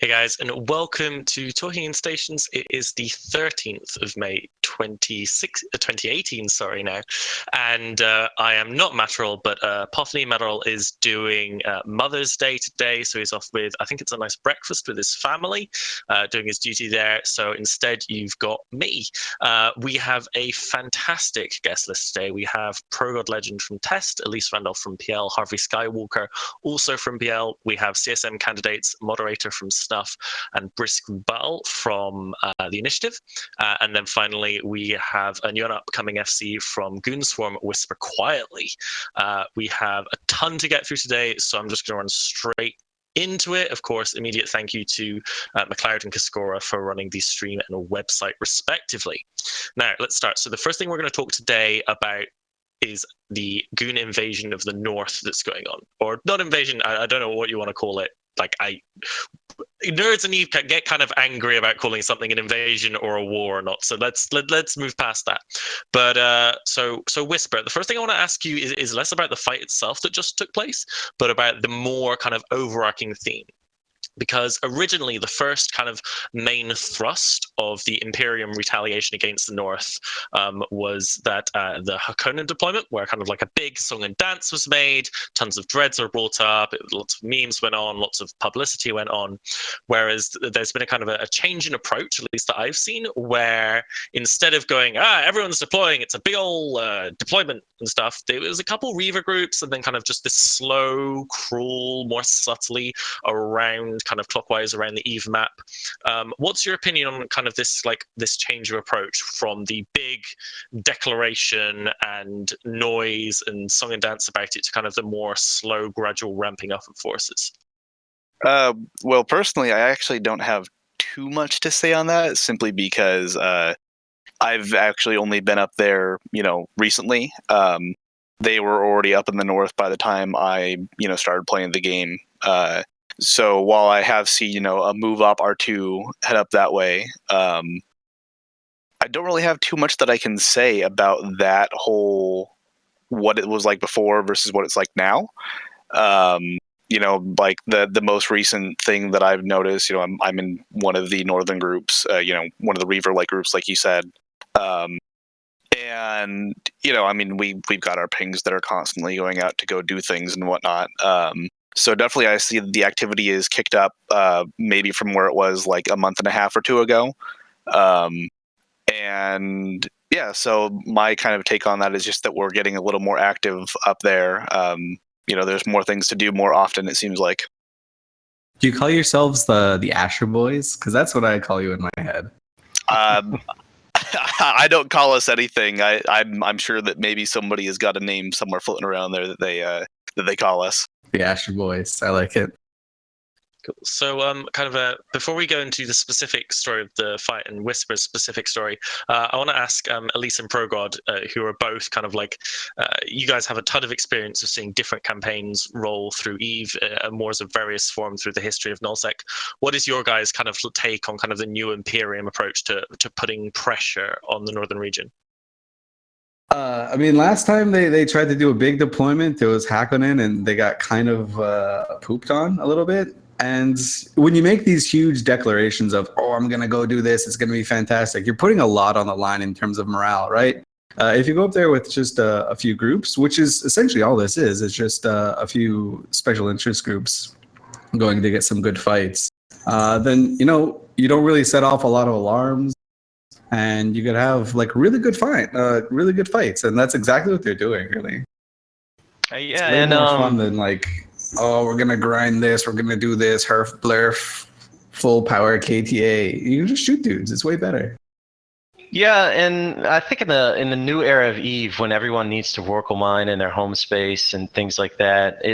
Hey guys, and welcome to Talking in Stations. It is the 13th of May, 2018, sorry now. And I am not Matterall, but Pothny Matterall is doing Mother's Day today. So he's off with, I think it's a nice breakfast with his family, doing his duty there. So instead, you've got me. We have a fantastic guest list today. We have Pro God Legend from Test, Elise Randolph from PL, Harvey Skywalker also from PL. We have CSM candidates, moderator from Stuff, and Brisk Bell from the Initiative. And then finally, we have a new and upcoming FC from Goonswarm, Whisper Quietly. We have a ton to get through today, so I'm just going to run straight into it. Of course, immediate thank you to McLeod and Cascora for running the stream and a website respectively. Now, let's start. So the first thing we're going to talk today about is the Goon invasion of the North that's going on. Or not invasion, I don't know what you want to call it. Like, nerds and Eve get kind of angry about calling something an invasion or a war or not. So let's move past that. But so Whisper, the first thing I want to ask you is less about the fight itself that just took place, but about the more kind of overarching theme. Because originally the first kind of main thrust of the Imperium retaliation against the North was that the Hakonnen deployment, where kind of like a big song and dance was made, tons of dreads were brought up, lots of memes went on, lots of publicity went on. Whereas there's been a kind of a change in approach, at least that I've seen, where instead of going, everyone's deploying, it's a big old deployment and stuff, there was a couple Reaver groups and then kind of just this slow, crawl, more subtly around kind of clockwise around the Eve map. What's your opinion on kind of this change of approach from the big declaration and noise and song and dance about it to kind of the more slow, gradual ramping up of forces? Well, personally, I actually don't have too much to say on that, simply because I've actually only been up there, recently. They were already up in the North by the time I, started playing the game. So while I have seen, a move up R2 head up that way, I don't really have too much that I can say about that whole, what it was like before versus what it's like now. Like the most recent thing that I've noticed, I'm in one of the northern groups, one of the Reaver-like groups, like you said. And, we've got our pings that are constantly going out to go do things and whatnot. So definitely I see the activity is kicked up, maybe from where it was like a month and a half or two ago. And yeah, so my kind of take on that is just that we're getting a little more active up there. There's more things to do more often, it seems like. Do you call yourselves the Asher Boys? Because that's what I call you in my head. I don't call us anything. I'm sure that maybe somebody has got a name somewhere floating around there that they call us. The Asher Boys. I like it. Cool. So, before we go into the specific story of the fight and Whisper's specific story, I want to ask Elise and Progod, who are both kind of like, you guys have a ton of experience of seeing different campaigns roll through Eve, and wars of various forms through the history of Nullsec. What is your guys' kind of take on kind of the new Imperium approach to putting pressure on the northern region? Last time they tried to do a big deployment, it was Hakonnen, and they got kind of pooped on a little bit. And when you make these huge declarations of, I'm going to go do this, it's going to be fantastic, you're putting a lot on the line in terms of morale, right? If you go up there with just a few groups, which is essentially all this is, it's just a few special interest groups going to get some good fights, then, you don't really set off a lot of alarms. And you could have like really good fights, and that's exactly what they're doing, really. Yeah, it's way more fun than like, we're gonna grind this, we're gonna do this, herf blurf, full power KTA. You can just shoot dudes. It's way better. Yeah, and I think in the new era of Eve, when everyone needs to Vorkal mine in their home space and things like that,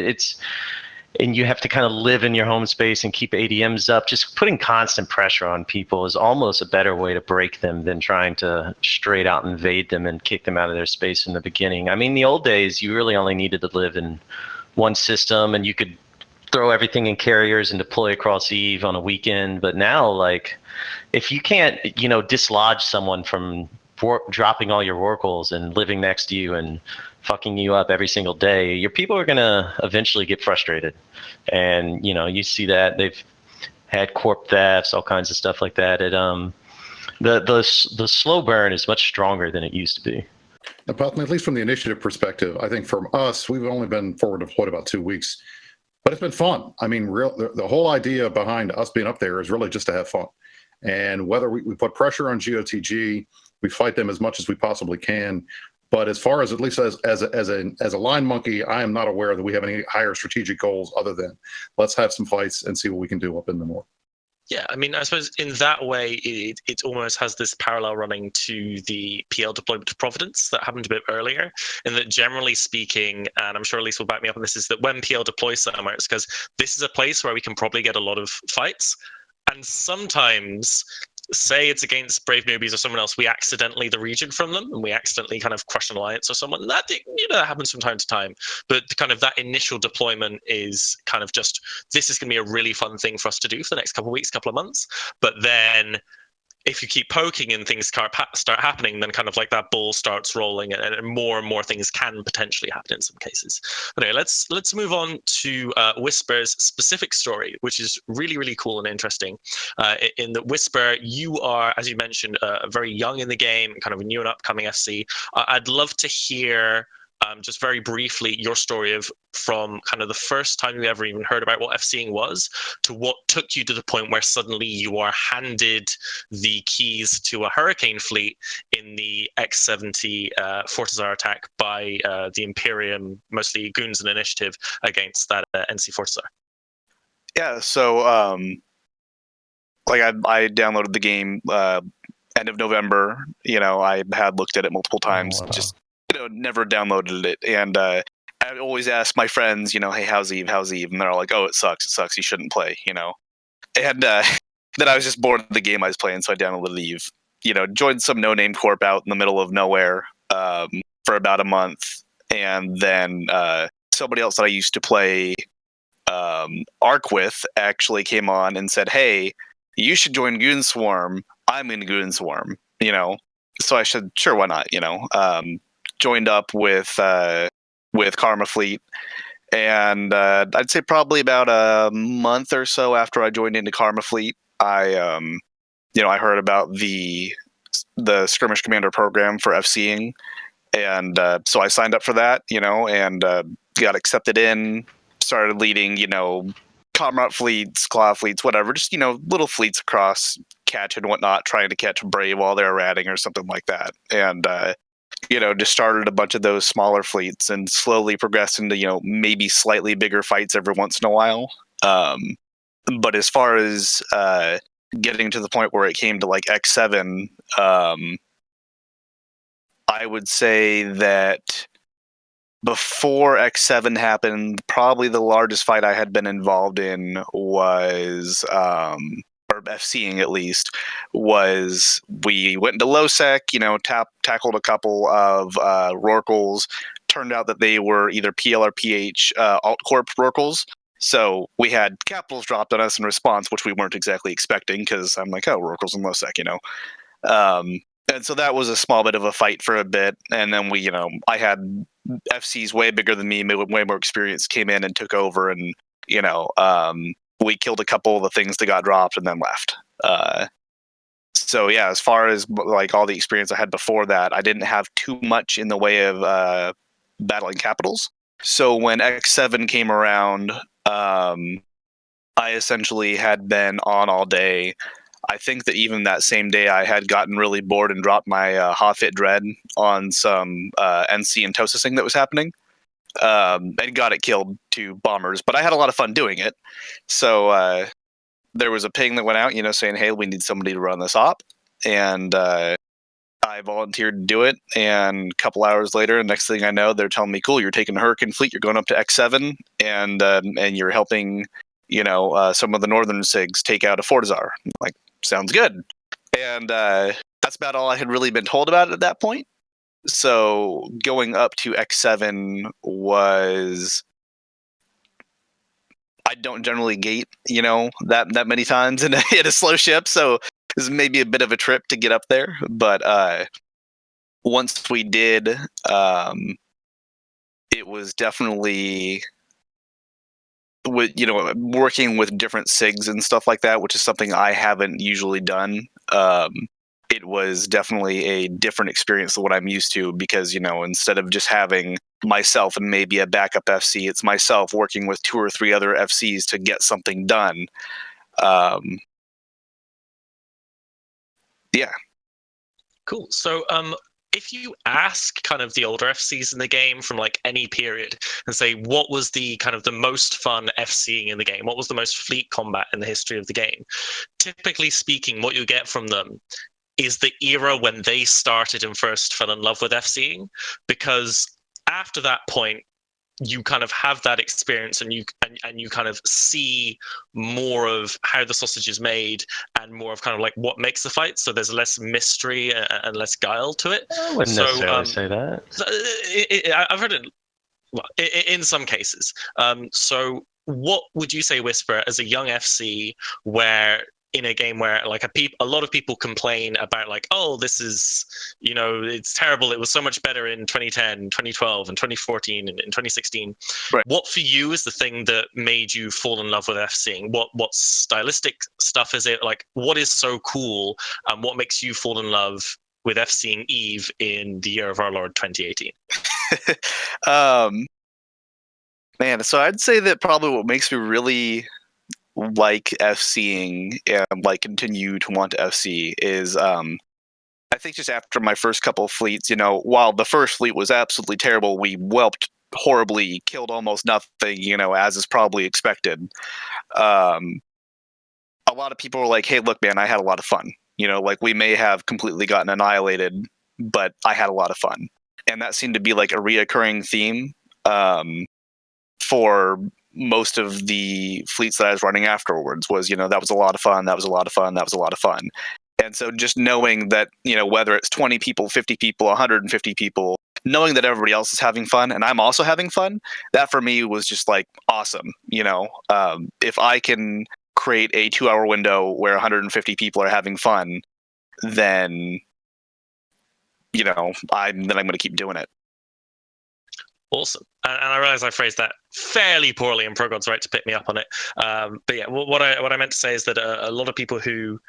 and you have to kind of live in your home space and keep ADMs up, just putting constant pressure on people is almost a better way to break them than trying to straight out invade them and kick them out of their space in the beginning. I mean, the old days, you really only needed to live in one system and you could throw everything in carriers and deploy across Eve on a weekend. But now, like, if you can't, dislodge someone from dropping all your Vorkals and living next to you and fucking you up every single day, your people are going to eventually get frustrated. And, you see that had corp thefts, all kinds of stuff like that. The slow burn is much stronger than it used to be. But at least from the initiative perspective, I think from us, we've only been forward deployed about 2 weeks, but it's been fun. I mean, the whole idea behind us being up there is really just to have fun. And whether we put pressure on GOTG, we fight them as much as we possibly can. But as far as at least as a line monkey, I am not aware that we have any higher strategic goals other than let's have some fights and see what we can do up in the north. Yeah, I mean, I suppose in that way, it almost has this parallel running to the PL deployment to Providence that happened a bit earlier. In that, generally speaking, and I'm sure Elise will back me up on this, is that when PL deploys somewhere, it's because this is a place where we can probably get a lot of fights. And sometimes, say it's against Brave Newbies or someone else, we accidentally the region from them, and we accidentally kind of crush an alliance or someone. And that that happens from time to time. But kind of that initial deployment is kind of just, this is going to be a really fun thing for us to do for the next couple of weeks, couple of months. But then if you keep poking and things start happening, then kind of like that ball starts rolling, and more things can potentially happen in some cases. But anyway, let's move on to Whisper's specific story, which is really cool and interesting. In the Whisper, you are, as you mentioned, very young in the game, kind of a new and upcoming FC. I'd love to hear just very briefly your story of from kind of the first time you ever even heard about what FCing was to what took you to the point where suddenly you are handed the keys to a hurricane fleet in the X-70 Fortizar attack by the Imperium, mostly goons and initiative, against that NC Fortizar. Yeah, so like I downloaded the game end of November. I had looked at it multiple times, just never downloaded it. And I always ask my friends, hey, how's Eve? And they're all like, oh, it sucks, you shouldn't play, And then I was just bored of the game I was playing, so I downloaded Eve. Joined some no-name corp out in the middle of nowhere for about a month, and then somebody else that I used to play Arc with actually came on and said, hey, you should join Goon Swarm. I'm in Goon Swarm, So I said, sure, why not, joined up with Karma Fleet, and I'd say probably about a month or so after I joined into Karma Fleet, I heard about the Skirmish Commander program for FCing, and so I signed up for that, and got accepted in, started leading, Comrade fleets, Claw fleets, whatever, just, little fleets across catch and whatnot, trying to catch Brave while they're ratting or something like that. And just started a bunch of those smaller fleets and slowly progressed into, maybe slightly bigger fights every once in a while. But as far as getting to the point where it came to like X7, I would say that before X7 happened, probably the largest fight I had been involved in was, or FCing at least, was we went into LowSec, tackled a couple of Rorquals. Turned out that they were either PL or PH alt-corp Rorquals. So we had capitals dropped on us in response, which we weren't exactly expecting, because I'm like, oh, Rorquals and LowSec, and so that was a small bit of a fight for a bit. And then I had FCs way bigger than me, way more experience, came in and took over, and we killed a couple of the things that got dropped and then left. So yeah, as far as like all the experience I had before that, I didn't have too much in the way of battling capitals. So when X7 came around, I essentially had been on all day. I think that even that same day I had gotten really bored and dropped my Hofit Dread on some NC entosising that was happening, and got it killed to bombers, but I had a lot of fun doing it. So there was a ping that went out, saying, hey, we need somebody to run this op, and I volunteered to do it, and a couple hours later, next thing I know, they're telling me, cool, you're taking Hurricane Fleet, you're going up to X7, and you're helping some of the northern SIGs take out a Fortizar. Like, sounds good. And that's about all I had really been told about it at that point. So going up to X7 was, I don't generally gate, that many times in a slow ship. So it was maybe a bit of a trip to get up there. But once we did, it was definitely with working with different SIGs and stuff like that, which is something I haven't usually done. It was definitely a different experience than what I'm used to because, instead of just having myself and maybe a backup FC, it's myself working with 2 or 3 other FCs to get something done. Yeah. Cool. So, if you ask kind of the older FCs in the game from like any period and say, what was the kind of the most fun FCing in the game? What was the most fleet combat in the history of the game? Typically speaking, what you get from them is the era when they started and first fell in love with FCing, because after that point, you kind of have that experience and you kind of see more of how the sausage is made and more of kind of like what makes the fight. So there's less mystery and less guile to it. I wouldn't necessarily say that. I've heard it in some cases. So what would you say, Whisper, as a young FC, where in a game where like a lot of people complain about like, oh, this is, it's terrible. It was so much better in 2010, 2012 and 2014 and in 2016. Right. What for you is the thing that made you fall in love with FCing? What stylistic stuff is it? Like, what is so cool and what makes you fall in love with FCing Eve in the year of our Lord 2018? Man, so I'd say that probably what makes me really like FCing and like continue to want to FC is I think just after my first couple of fleets, while the first fleet was absolutely terrible, we whelped horribly, killed almost nothing, as is probably expected. A lot of people were like, hey, look, man, I had a lot of fun. Like we may have completely gotten annihilated, but I had a lot of fun. And that seemed to be like a reoccurring theme for most of the fleets that I was running afterwards was, that was a lot of fun. That was a lot of fun. That was a lot of fun. And so just knowing that, whether it's 20 people, 50 people, 150 people, knowing that everybody else is having fun and I'm also having fun, that for me was just like awesome. If I can create a 2-hour window where 150 people are having fun, then, I'm going to keep doing it. Awesome. And I realize I phrased that fairly poorly, and Progod's right to pick me up on it. But yeah, what I meant to say is that a lot of people who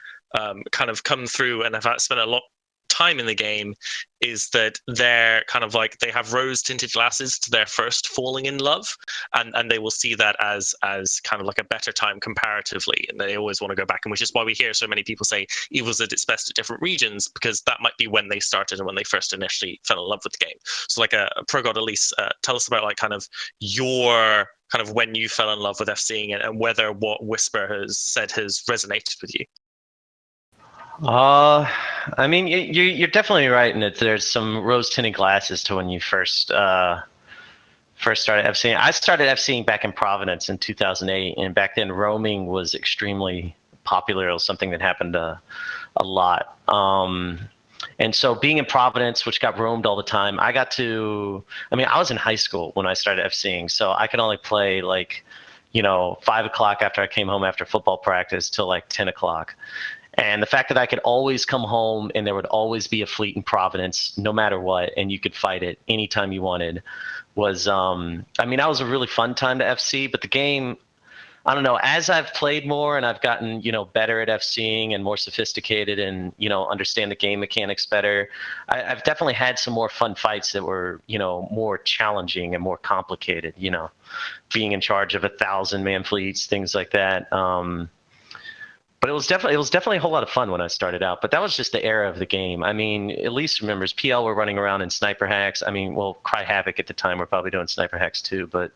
kind of come through and have spent a lot time in the game is that they're kind of like they have rose tinted glasses to their first falling in love, and they will see that as kind of like a better time comparatively, and they always want to go back, and which is why we hear so many people say Evil's at its best at different regions, because that might be when they started and when they first initially fell in love with the game. So like Progod, Elise, tell us about like kind of your kind of when you fell in love with FCing and whether what Whisper has said has resonated with you. I mean, you're definitely right in that there's some rose-tinted glasses to when you first started FCing. I started FCing back in Providence in 2008, and back then roaming was extremely popular. It was something that happened a lot. And so being in Providence, which got roamed all the time, I was in high school when I started FCing, so I could only play like, 5 o'clock after I came home after football practice till like 10 o'clock. And the fact that I could always come home and there would always be a fleet in Providence, no matter what, and you could fight it anytime you wanted, was, that was a really fun time to FC. But the game, I don't know, as I've played more and I've gotten, better at FCing and more sophisticated and, understand the game mechanics better, I've definitely had some more fun fights that were, more challenging and more complicated, being in charge of 1,000-man fleets, things like that. But it was definitely a whole lot of fun when I started out. But that was just the era of the game. I mean, at least remembers PL were running around in sniper hacks. I mean, well, Cry Havoc at the time were probably doing sniper hacks too. But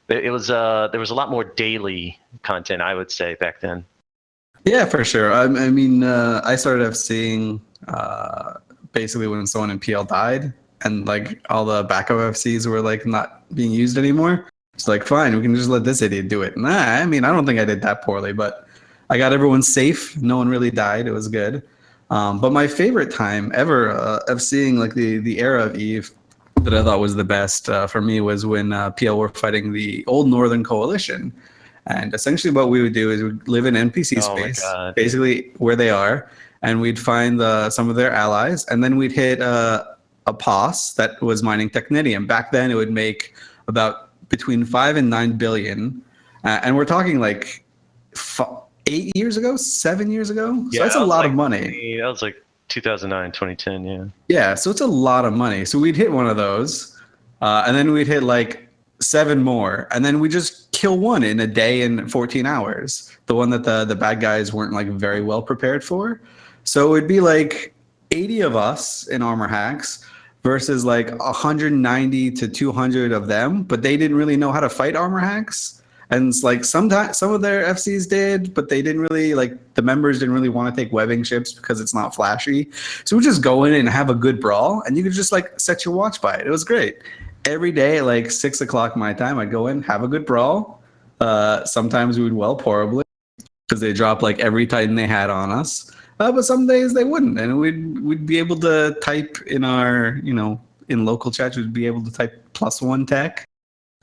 it was there was a lot more daily content, I would say, back then. Yeah, for sure. I started FCing basically when someone in PL died, and like all the backup FCs were like not being used anymore. It's like, fine, we can just let this idiot do it. I don't think I did that poorly, but I got everyone safe. No one really died. It was good. But my favorite time ever of seeing like the era of Eve that I thought was the best for me was when PL were fighting the old Northern Coalition. And essentially what we would do is we'd live in NPC space, basically where they are, and we'd find some of their allies, and then we'd hit a POS that was mining technetium. Back then it would make about between 5 and 9 billion. And we're talking like 8 years ago, 7 years ago. So Yeah, that's a that was lot like of money. That was like 2009, 2010. Yeah. Yeah, so it's a lot of money. So we'd hit one of those, and then we'd hit like 7 more, and then we just kill one in a day in 14 hours. The one that the bad guys weren't like very well prepared for. So it'd be like 80 of us in armor hacks versus like 190 to 200 of them, but they didn't really know how to fight armor hacks. And it's like sometimes some of their FCs did, but they didn't really like the members didn't really want to take webbing ships because it's not flashy. So we just go in and have a good brawl, and you could just like set your watch by it. It was great. Every day at like 6 o'clock my time, I'd go in, have a good brawl. Sometimes we would whelp horribly because they dropped like every Titan they had on us. But some days they wouldn't, and we'd be able to type in our in local chats. We'd be able to type +1 tech,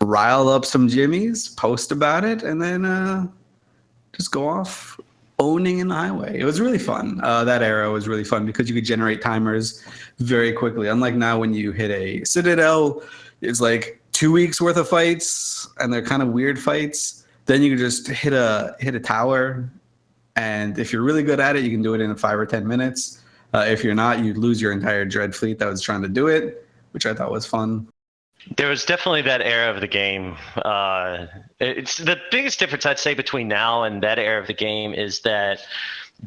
rile up some jimmies, post about it, and then just go off owning in the highway. It was really fun. That era was really fun because you could generate timers very quickly. Unlike now, when you hit a Citadel, it's like 2 weeks worth of fights, and they're kind of weird fights. Then you can just hit a tower, and if you're really good at it, you can do it in 5 or 10 minutes. If you're not, you'd lose your entire Dread fleet that was trying to do it, which I thought was fun. There was definitely that era of the game. It's the biggest difference I'd say between now and that era of the game is that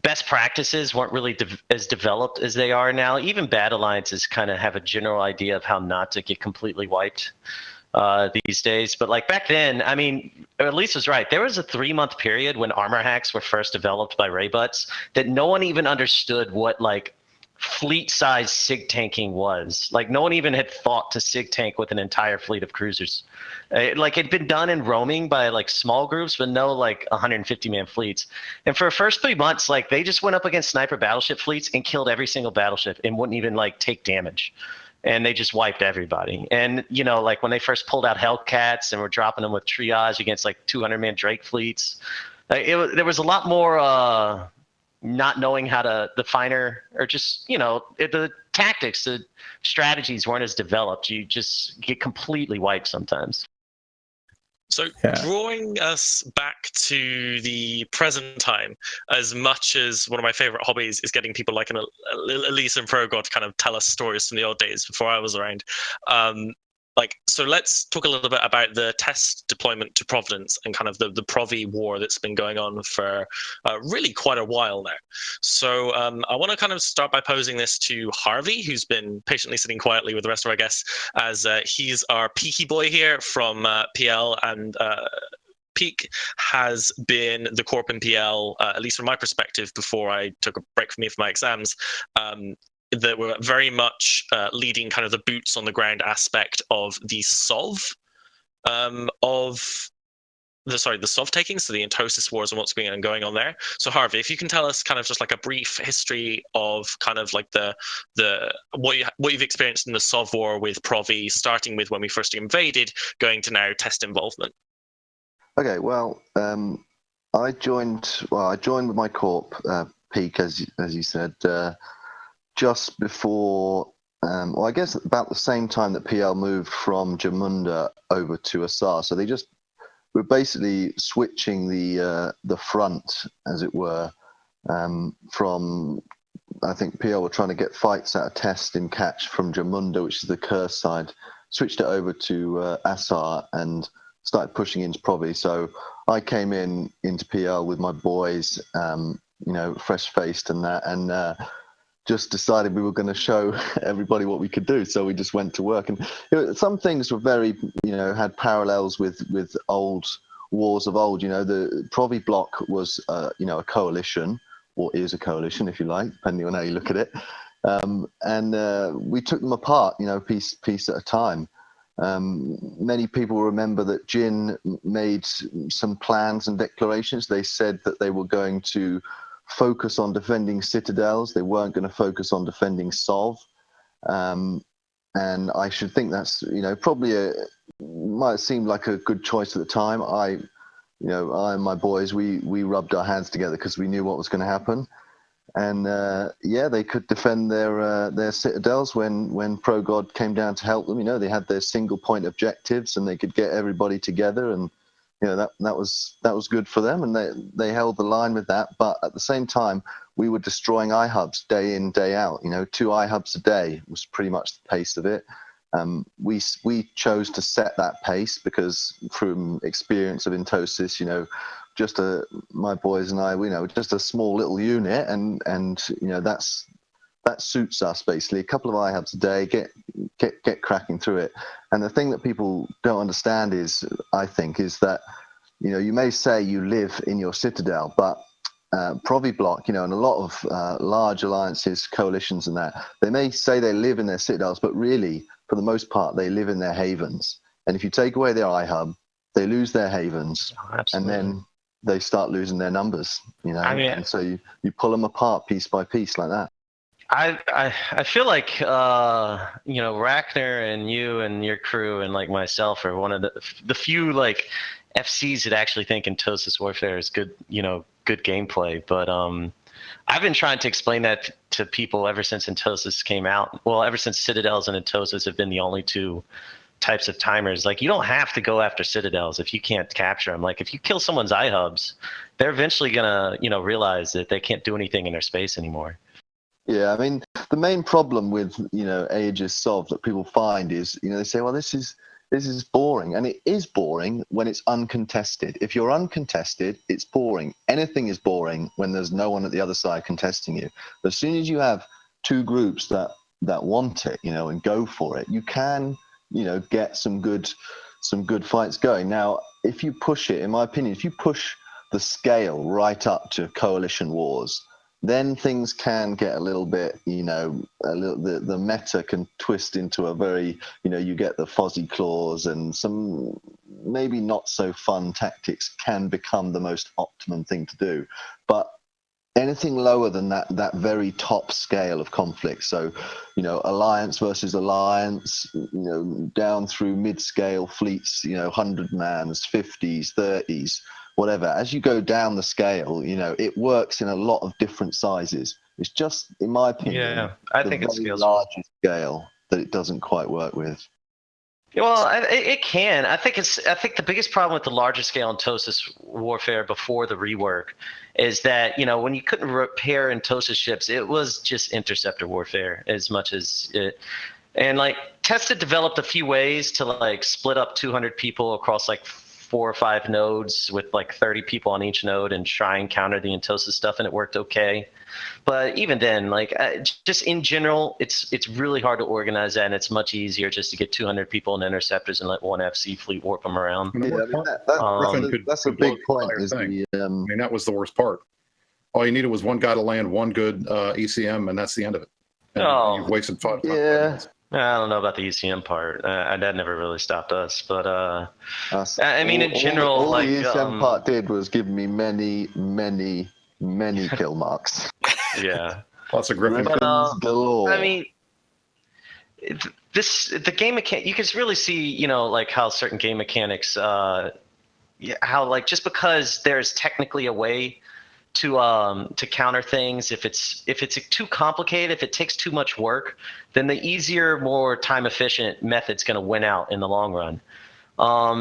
best practices weren't really as developed as they are now. Even bad alliances kind of have a general idea of how not to get completely wiped these days. But like back then, I mean, Elise was right. There was a 3-month period when armor hacks were first developed by Raybutts that no one even understood what like fleet size sig tanking was. Like no one even had thought to sig tank with an entire fleet of cruisers. Like it'd been done in roaming by like small groups, but no like 150 man fleets. And for the first 3 months, like they just went up against sniper battleship fleets and killed every single battleship and wouldn't even like take damage. And they just wiped everybody. And like when they first pulled out Hellcats and were dropping them with triage against like 200 man Drake fleets, there was a lot more not knowing how to the finer or just the tactics, the strategies weren't as developed. You just get completely wiped sometimes. So drawing us back to the present time, as much as one of my favorite hobbies is getting people like Elise and Progod to kind of tell us stories from the old days before I was around. So let's talk a little bit about the test deployment to Providence and kind of the Provi war that's been going on for really quite a while now. So I want to kind of start by posing this to Harvey, who's been patiently sitting quietly with the rest of our guests, as he's our peaky boy here from PL, and Peak has been the Corp in PL, at least from my perspective, before I took a break from me for my exams. That were very much leading kind of the boots on the ground aspect of the SOV the SOV taking, so the entosis wars and what's been going on there. So Harvey, if you can tell us kind of just like a brief history of kind of like the what you've experienced in the SOV war with Provi, starting with when we first invaded, going to now test involvement. Okay, well, I joined with my corp, Peak, as you said, just before, I guess about the same time that PL moved from Jamunda over to Assar. So they just were basically switching the front, as it were, from, I think PL were trying to get fights out of test in catch from Jamunda, which is the curse side, switched it over to Assar and started pushing into Provi. So I came into PL with my boys, fresh-faced and that, and just decided we were going to show everybody what we could do. So we just went to work, and some things were very, had parallels with old wars of old. The Provi block was, a coalition, or is a coalition, if you like, depending on how you look at it. And we took them apart, piece at a time. Many people remember that Jin made some plans and declarations. They said that they were going to focus on defending citadels. They weren't going to focus on defending SOV. And I should think that's, probably might seem like a good choice at the time. I and my boys, we rubbed our hands together because we knew what was going to happen. And they could defend their citadels when Progod came down to help them. They had their single point objectives, and they could get everybody together and that was good for them, and they held the line with that. But at the same time, we were destroying iHubs day in, day out. 2 iHubs a day was pretty much the pace of it. We chose to set that pace because from experience of entosis, just my boys and I, just a small little unit, and that suits us basically. A couple of iHubs a day, get cracking through it. And the thing that people don't understand is that you may say you live in your citadel, but Proviblock, and a lot of large alliances, coalitions, and that they may say they live in their citadels, but really, for the most part, they live in their havens. And if you take away their iHub, they lose their havens, and then they start losing their numbers. And so you pull them apart piece by piece like that. I feel like Ragnar and you and your crew and like myself are one of the few like FCs that actually think entosis warfare is good good gameplay. But I've been trying to explain that to people ever since entosis came out. Well, ever since Citadels and entosis have been the only 2 types of timers. Like, you don't have to go after Citadels if you can't capture them. Like, if you kill someone's iHubs, they're eventually gonna realize that they can't do anything in their space anymore. Yeah, I mean, the main problem with Aegis Sov that people find is they say, well, this is boring, and it is boring when it's uncontested. If you're uncontested, it's boring. Anything is boring when there's no one at the other side contesting you. But as soon as you have 2 groups that want it, and go for it, you can get some good fights going. Now, if you push it, in my opinion, if you push the scale right up to coalition wars, then things can get a little bit, the meta can twist into a very, you get the fuzzy claws, and some maybe not so fun tactics can become the most optimum thing to do. But anything lower than that very top scale of conflict, so alliance versus alliance, down through mid-scale fleets, 100-mans, 50s, 30s, whatever, as you go down the scale, it works in a lot of different sizes. It's just, in my opinion, I think it's the larger scale that it doesn't quite work with. Well, it can. I think the biggest problem with the larger scale entosis warfare before the rework is that when you couldn't repair entosis ships, it was just interceptor warfare as much as it. And like Tested developed a few ways to like split up 200 people across like 4 or 5 nodes with like 30 people on each node and try and counter the entosis stuff, and it worked okay. But even then, like just in general, it's really hard to organize that, and it's much easier just to get 200 people in interceptors and let one FC fleet warp them around. Yeah, that's a big point. That was the worst part. All you needed was one guy to land one good ECM, and that's the end of it. And you've wasted 5 minutes. I don't know about the ECM part. That never really stopped us, but I mean, in general, all like the ECM part did was give me many kill marks. Yeah, lots of Griffin galore. I mean, the game mechanic, you can really see, like how certain game mechanics, how like just because there's technically a way to counter things, if it's too complicated, if it takes too much work, then the easier, more time efficient method's going to win out in the long run.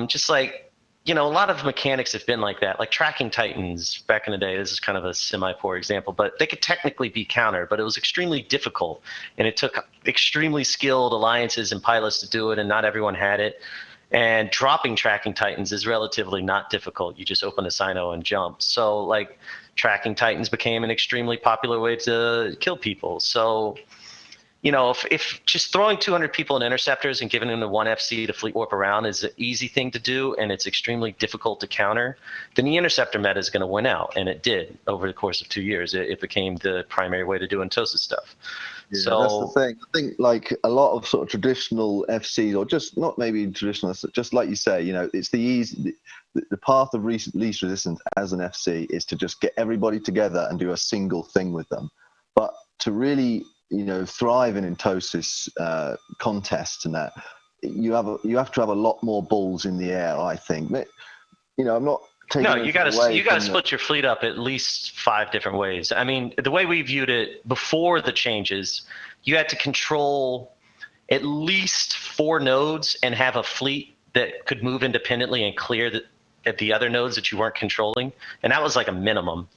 Just like a lot of mechanics have been like that, like tracking titans back in the day. This is kind of a semi-poor example, but they could technically be countered, but it was extremely difficult, and it took extremely skilled alliances and pilots to do it, and not everyone had it. And dropping tracking titans is relatively not difficult. You just open a Sino and jump. So like tracking titans became an extremely popular way to kill people. So if just throwing 200 people in interceptors and giving them the 1 FC to fleet warp around is an easy thing to do, and it's extremely difficult to counter, then the interceptor meta is going to win out, and it did over the course of 2 years. It became the primary way to do entosis stuff. Yeah, so that's the thing. I think like a lot of sort of traditional FCs, or just not maybe traditional, just like you say, it's the path of least resistance as an FC is to just get everybody together and do a single thing with them. But to really thrive in entosis contests and that, you have to have a lot more balls in the air, I think. But, I'm not taking. No, you got to split your fleet up at least 5 different ways. I mean, the way we viewed it before the changes, you had to control at least 4 nodes and have a fleet that could move independently and clear at the other nodes that you weren't controlling, and that was like a minimum.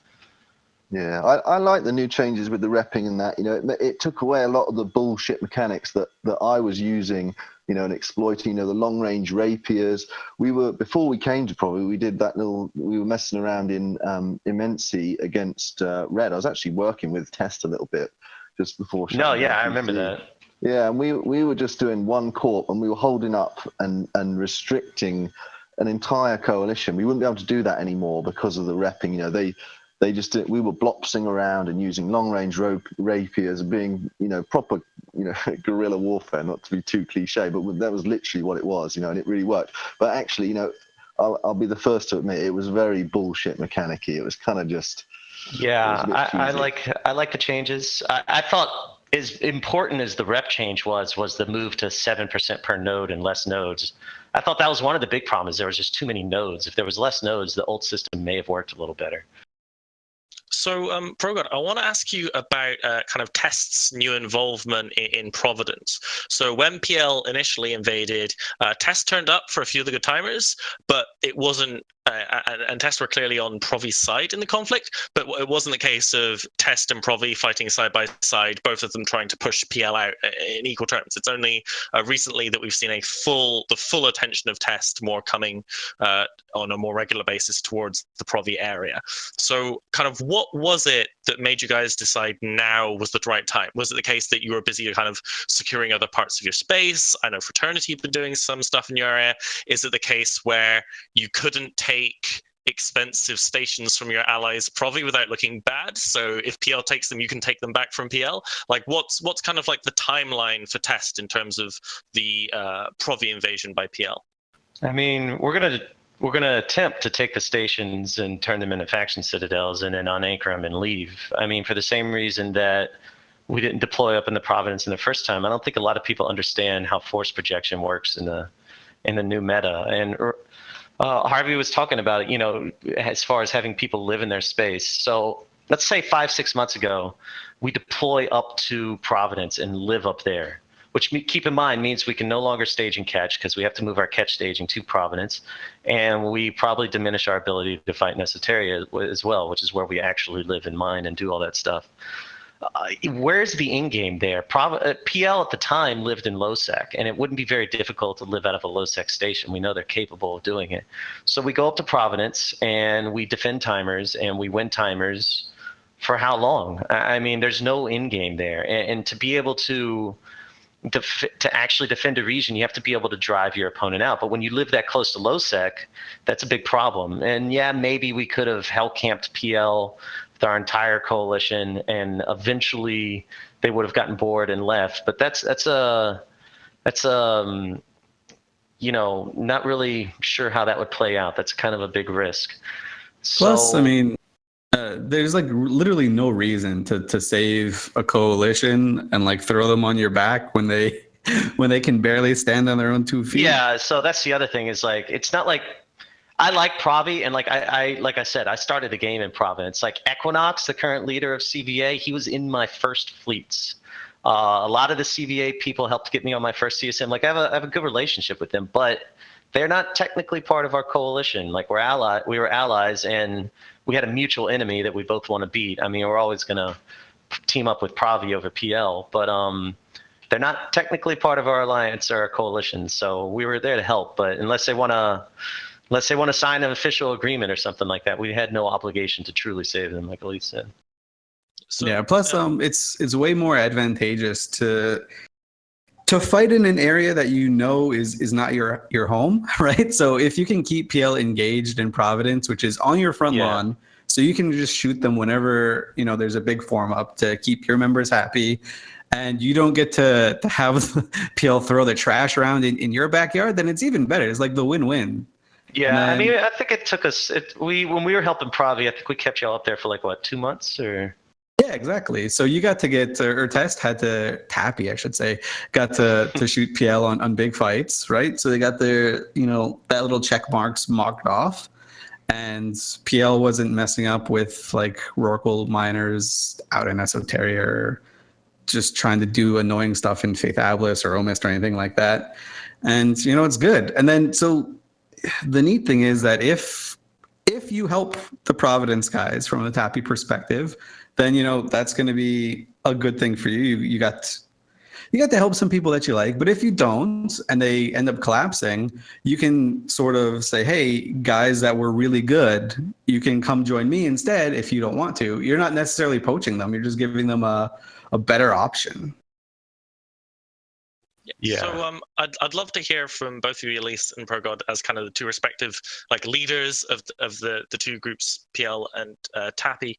Yeah, I like the new changes with the repping and that. It took away a lot of the bullshit mechanics that I was using, and exploiting. The long range rapiers. Before we came to Provi, we did that we were messing around in Immensity against Red. I was actually working with Test a little bit just before. No, yeah, I remember that. Yeah, and we were just doing one corp, and we were holding up and restricting an entire coalition. We wouldn't be able to do that anymore because of the repping. They just did, we were blopsing around and using long range rapiers, being proper guerrilla warfare. Not to be too cliche, but that was literally what it was, and it really worked. But actually, I'll be the first to admit it was very bullshit mechanic-y. It was kind of just I like the changes. I thought as important as the rep change was the move to 7% per node and less nodes. I thought that was one of the big problems. There was just too many nodes. If there was less nodes, the old system may have worked a little better. So, Progod, I want to ask you about kind of Test's new involvement in Providence. So when PL initially invaded, Test turned up for a few of the good timers, but it wasn't, and Test were clearly on Provi's side in the conflict, but it wasn't the case of Test and Provi fighting side by side, both of them trying to push PL out in equal terms. It's only recently that we've seen the full attention of Test more coming on a more regular basis towards the Provi area. So kind of what was it that made you guys decide now was the right time? Was it the case that you were busy kind of securing other parts of your space? I know Fraternity have been doing some stuff in your area. Is it the case where you couldn't take expensive stations from your allies Provi without looking bad? So if PL takes them, you can take them back from PL? Like what's kind of like the timeline for Test in terms of the Provi invasion by PL? I mean, we're gonna attempt to take the stations and turn them into faction citadels and then unanchor them and leave. I mean, for the same reason that we didn't deploy up in the Providence in the first time. I don't think a lot of people understand how force projection works in the new meta. And Harvey was talking about it, as far as having people live in their space. So let's say 5-6 months ago, we deploy up to Providence and live up there, which keep in mind means we can no longer stage and catch because we have to move our catch staging to Providence. And we probably diminish our ability to fight in Esoteria as well, which is where we actually live and mine and do all that stuff. Where's the in-game there? PL at the time lived in Losec, and it wouldn't be very difficult to live out of a Losec station. We know they're capable of doing it. So we go up to Providence, and we defend timers, and we win timers for how long? I mean, there's no in-game there. And to be able to actually defend a region, you have to be able to drive your opponent out. But when you live that close to Losec, that's a big problem. And yeah, maybe we could have hell camped PL with our entire coalition, and eventually they would have gotten bored and left. But that's not really sure how that would play out. That's kind of a big risk. Plus, I mean, there's like literally no reason to save a coalition and like throw them on your back when they can barely stand on their own 2 feet. Yeah, so that's the other thing is like it's not like I like Provi, and like I said, I started the game in Providence. Like Equinox, the current leader of CVA, he was in my first fleets. A lot of the CVA people helped get me on my first CSM. Like I have a good relationship with them, but they're not technically part of our coalition. Like we were allies, and we had a mutual enemy that we both want to beat. I mean, we're always gonna team up with Provi over PL, but they're not technically part of our alliance or our coalition. So we were there to help, but unless they want to sign an official agreement or something like that, we had no obligation to truly save them, like Elise said. So, yeah. Plus, it's way more advantageous to fight in an area that is not your home, right? So if you can keep PL engaged in Providence, which is on your front lawn, so you can just shoot them whenever there's a big form up to keep your members happy, and you don't get to have PL throw the trash around in your backyard, then it's even better. It's like the win-win. Yeah, then, I mean, I think it took us. When we were helping Provi, I think we kept y'all up there for like what, 2 months or. Yeah, exactly. So you got to get, or Test had to, Tappy, I should say, got to shoot PL on big fights, right? So they got their, that little check marks marked off, and PL wasn't messing up with like Rorqual miners out in Esoteria, or just trying to do annoying stuff in Faith Ablis or Omist or anything like that. And, it's good. And then, so the neat thing is that if you help the Providence guys from a Tappy perspective, then that's going to be a good thing for you. You got to help some people that you like. But if you don't and they end up collapsing, you can sort of say, hey, guys that were really good, you can come join me instead if you don't want to. You're not necessarily poaching them. You're just giving them a better option. Yeah. So I'd love to hear from both of you, Elise and Progod, as kind of the two respective like leaders of the two groups, PL and Tappy.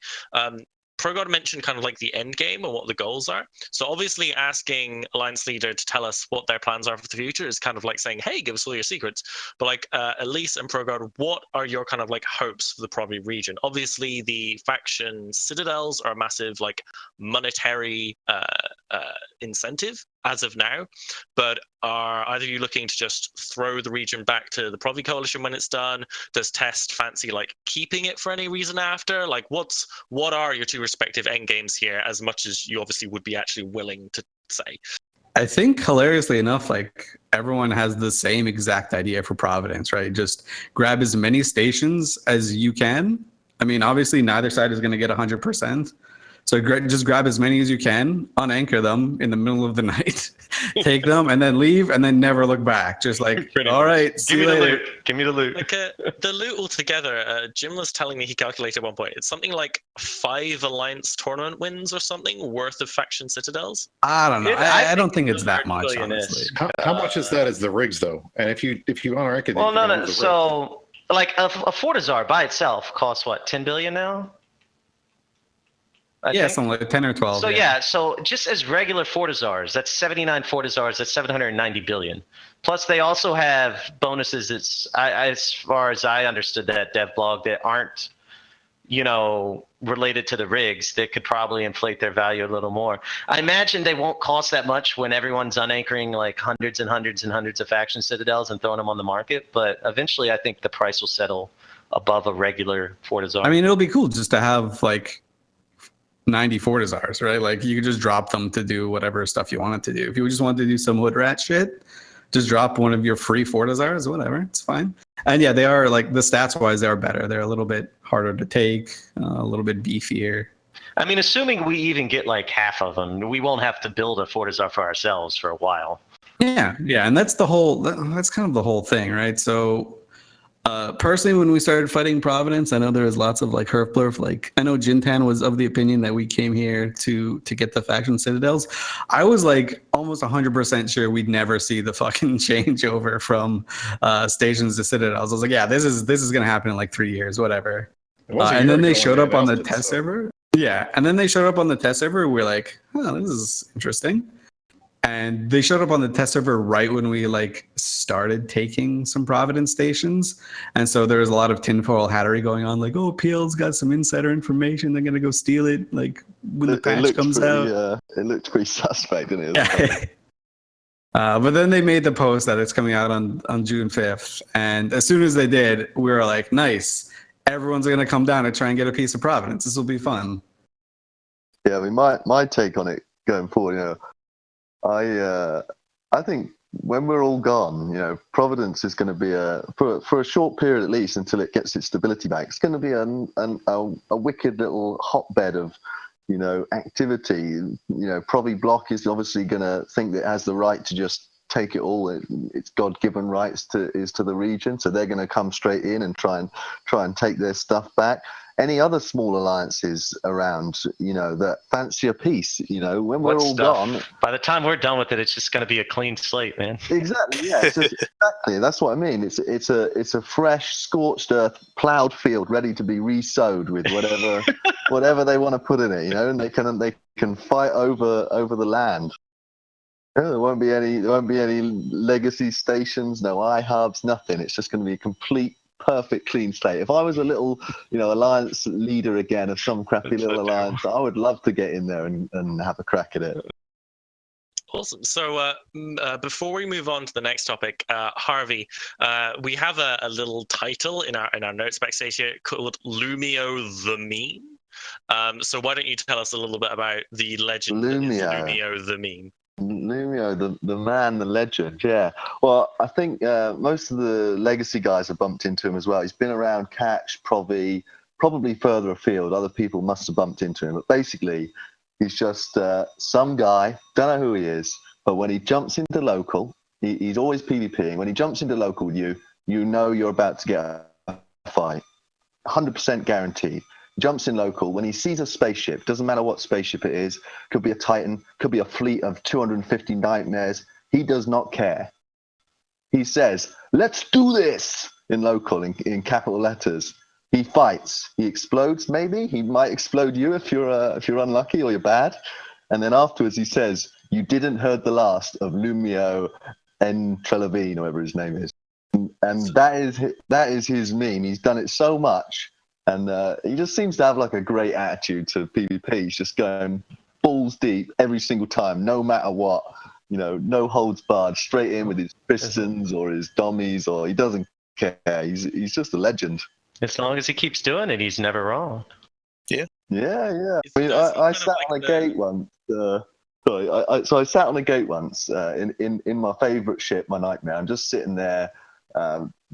Progod mentioned kind of like the end game and what the goals are. So obviously asking Alliance Leader to tell us what their plans are for the future is kind of like saying, hey, give us all your secrets. But like Elise and Progod, what are your kind of like hopes for the Provi region? Obviously the faction citadels are a massive like monetary incentive as of now, but are either of you looking to just throw the region back to the Provi Coalition when it's done? Does Test fancy like keeping it for any reason after? Like what are your two respective end games here, as much as you obviously would be actually willing to say? I think hilariously enough, like everyone has the same exact idea for Providence, right? Just grab as many stations as you can. I mean, obviously neither side is going to get 100%. So just grab as many as you can, unanchor them in the middle of the night, take them, and then leave, and then never look back. Just like, all right, see you later. Give me the loot. Like the loot altogether, Jim was telling me he calculated at one point. It's something like 5 Alliance tournament wins or something worth of faction citadels. I don't know. I don't think it's that 30 much, billion honestly. How much is that as the rigs though? And if you honor it, Well, no. So like a Fortizar by itself costs what, 10 billion now? I think. Something like 10 or 12. So yeah, so just as regular Fortizars, that's 79 Fortizars, that's 790 billion. Plus they also have bonuses. As far as I understood that dev blog, that aren't, related to the rigs, that could probably inflate their value a little more. I imagine they won't cost that much when everyone's unanchoring like hundreds and hundreds and hundreds of faction citadels and throwing them on the market. But eventually I think the price will settle above a regular Fortizar. I mean, it'll be cool just to have like 90 Fortizars, right? Like you could just drop them to do whatever stuff you want it to do. If you just wanted to do some hood rat shit, just drop one of your free Fortizars, whatever. It's fine. And yeah, they are like the stats wise, they are better. They're a little bit harder to take, a little bit beefier. I mean, assuming we even get like half of them, we won't have to build a Fortizar for ourselves for a while. Yeah, and that's kind of the whole thing, right? So personally, when we started fighting Providence, I know there was lots of like herf blurf. Like I know Jintan was of the opinion that we came here to get the faction citadels. I was like almost 100% sure we'd never see the fucking changeover from stations to citadels. I was like, yeah, this is gonna happen in like 3 years, whatever. And then they showed up on the test server. Yeah, and then they showed up on the test server. We're like, oh, this is interesting. And they showed up on the test server right when we like started taking some Providence stations. And so there was a lot of tinfoil hattery going on, like, oh, PL's got some insider information. They're going to go steal it like when the patch comes out. It looked pretty suspect, didn't it? But then they made the post that it's coming out on June 5th. And as soon as they did, we were like, nice. Everyone's going to come down and try and get a piece of Providence. This will be fun. Yeah, I mean, my take on it going forward, I think when we're all gone, Providence is going to be for a short period at least until it gets its stability back. It's going to be a wicked little hotbed of, activity. Provi Block is obviously going to think that it has the right to just take it all. Its God-given rights is to the region, so they're going to come straight in and try and take their stuff back. Any other small alliances around, that fancy a piece, when we're all gone. By the time we're done with it, it's just going to be a clean slate, man. Exactly. Yeah. Exactly. That's what I mean. It's a fresh, scorched earth, plowed field, ready to be re-sowed with whatever they want to put in it, and they can fight over the land. There won't be any legacy stations, no iHubs, nothing. It's just going to be a complete, perfect, clean slate. If I was a little, alliance leader again of some crappy little alliance, I would love to get in there and have a crack at it. Awesome. So before we move on to the next topic, Harvey, we have a little title in our notes backstage here called Loomio the Meme. So why don't you tell us a little bit about the legend that is Loomio the Meme? Loomio, the man, the legend, yeah. Well, I think most of the legacy guys have bumped into him as well. He's been around Catch, probably further afield. Other people must have bumped into him. But basically, he's just some guy, don't know who he is, but when he jumps into local, he's always PvPing. When he jumps into local with you, you know you're about to get a fight. 100% guaranteed. Jumps in local. When he sees a spaceship, doesn't matter what spaceship it is, could be a Titan, could be a fleet of 250 nightmares, he does not care. He says, let's do this in local, in capital letters. He fights. He explodes, maybe. He might explode you if you're unlucky or you're bad. And then afterwards he says, you didn't heard the last of Loomio and Trelevine, or whatever his name is. And that is his meme. He's done it so much. And he just seems to have like a great attitude to PvP. He's just going balls deep every single time, no matter what. You know, no holds barred, straight in with his pistons or his dummies, or he doesn't care. He's just a legend. As long as he keeps doing it, he's never wrong. Yeah. Is I mean, he kind I of sat like on a the- gate once. So I sat on a gate once in my favorite ship, my Nightmare. I'm just sitting there,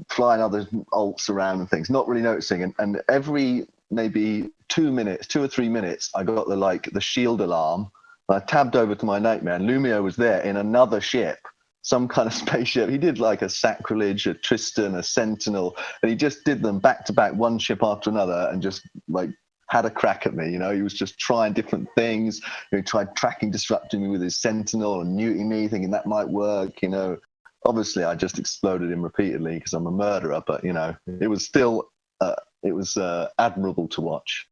flying other alts around and things, not really noticing. And every maybe 2 or 3 minutes, I got the shield alarm. I tabbed over to my Nightmare, and Loomio was there in another ship, some kind of spaceship. He did like a Sacrilege, a Tristan, a Sentinel, and he just did them back to back, one ship after another, and just like had a crack at me. You know, he was just trying different things. He tried tracking, disrupting me with his Sentinel and muting me, thinking that might work. You know, obviously I just exploded him repeatedly because I'm a murderer. But you know, it was still admirable to watch.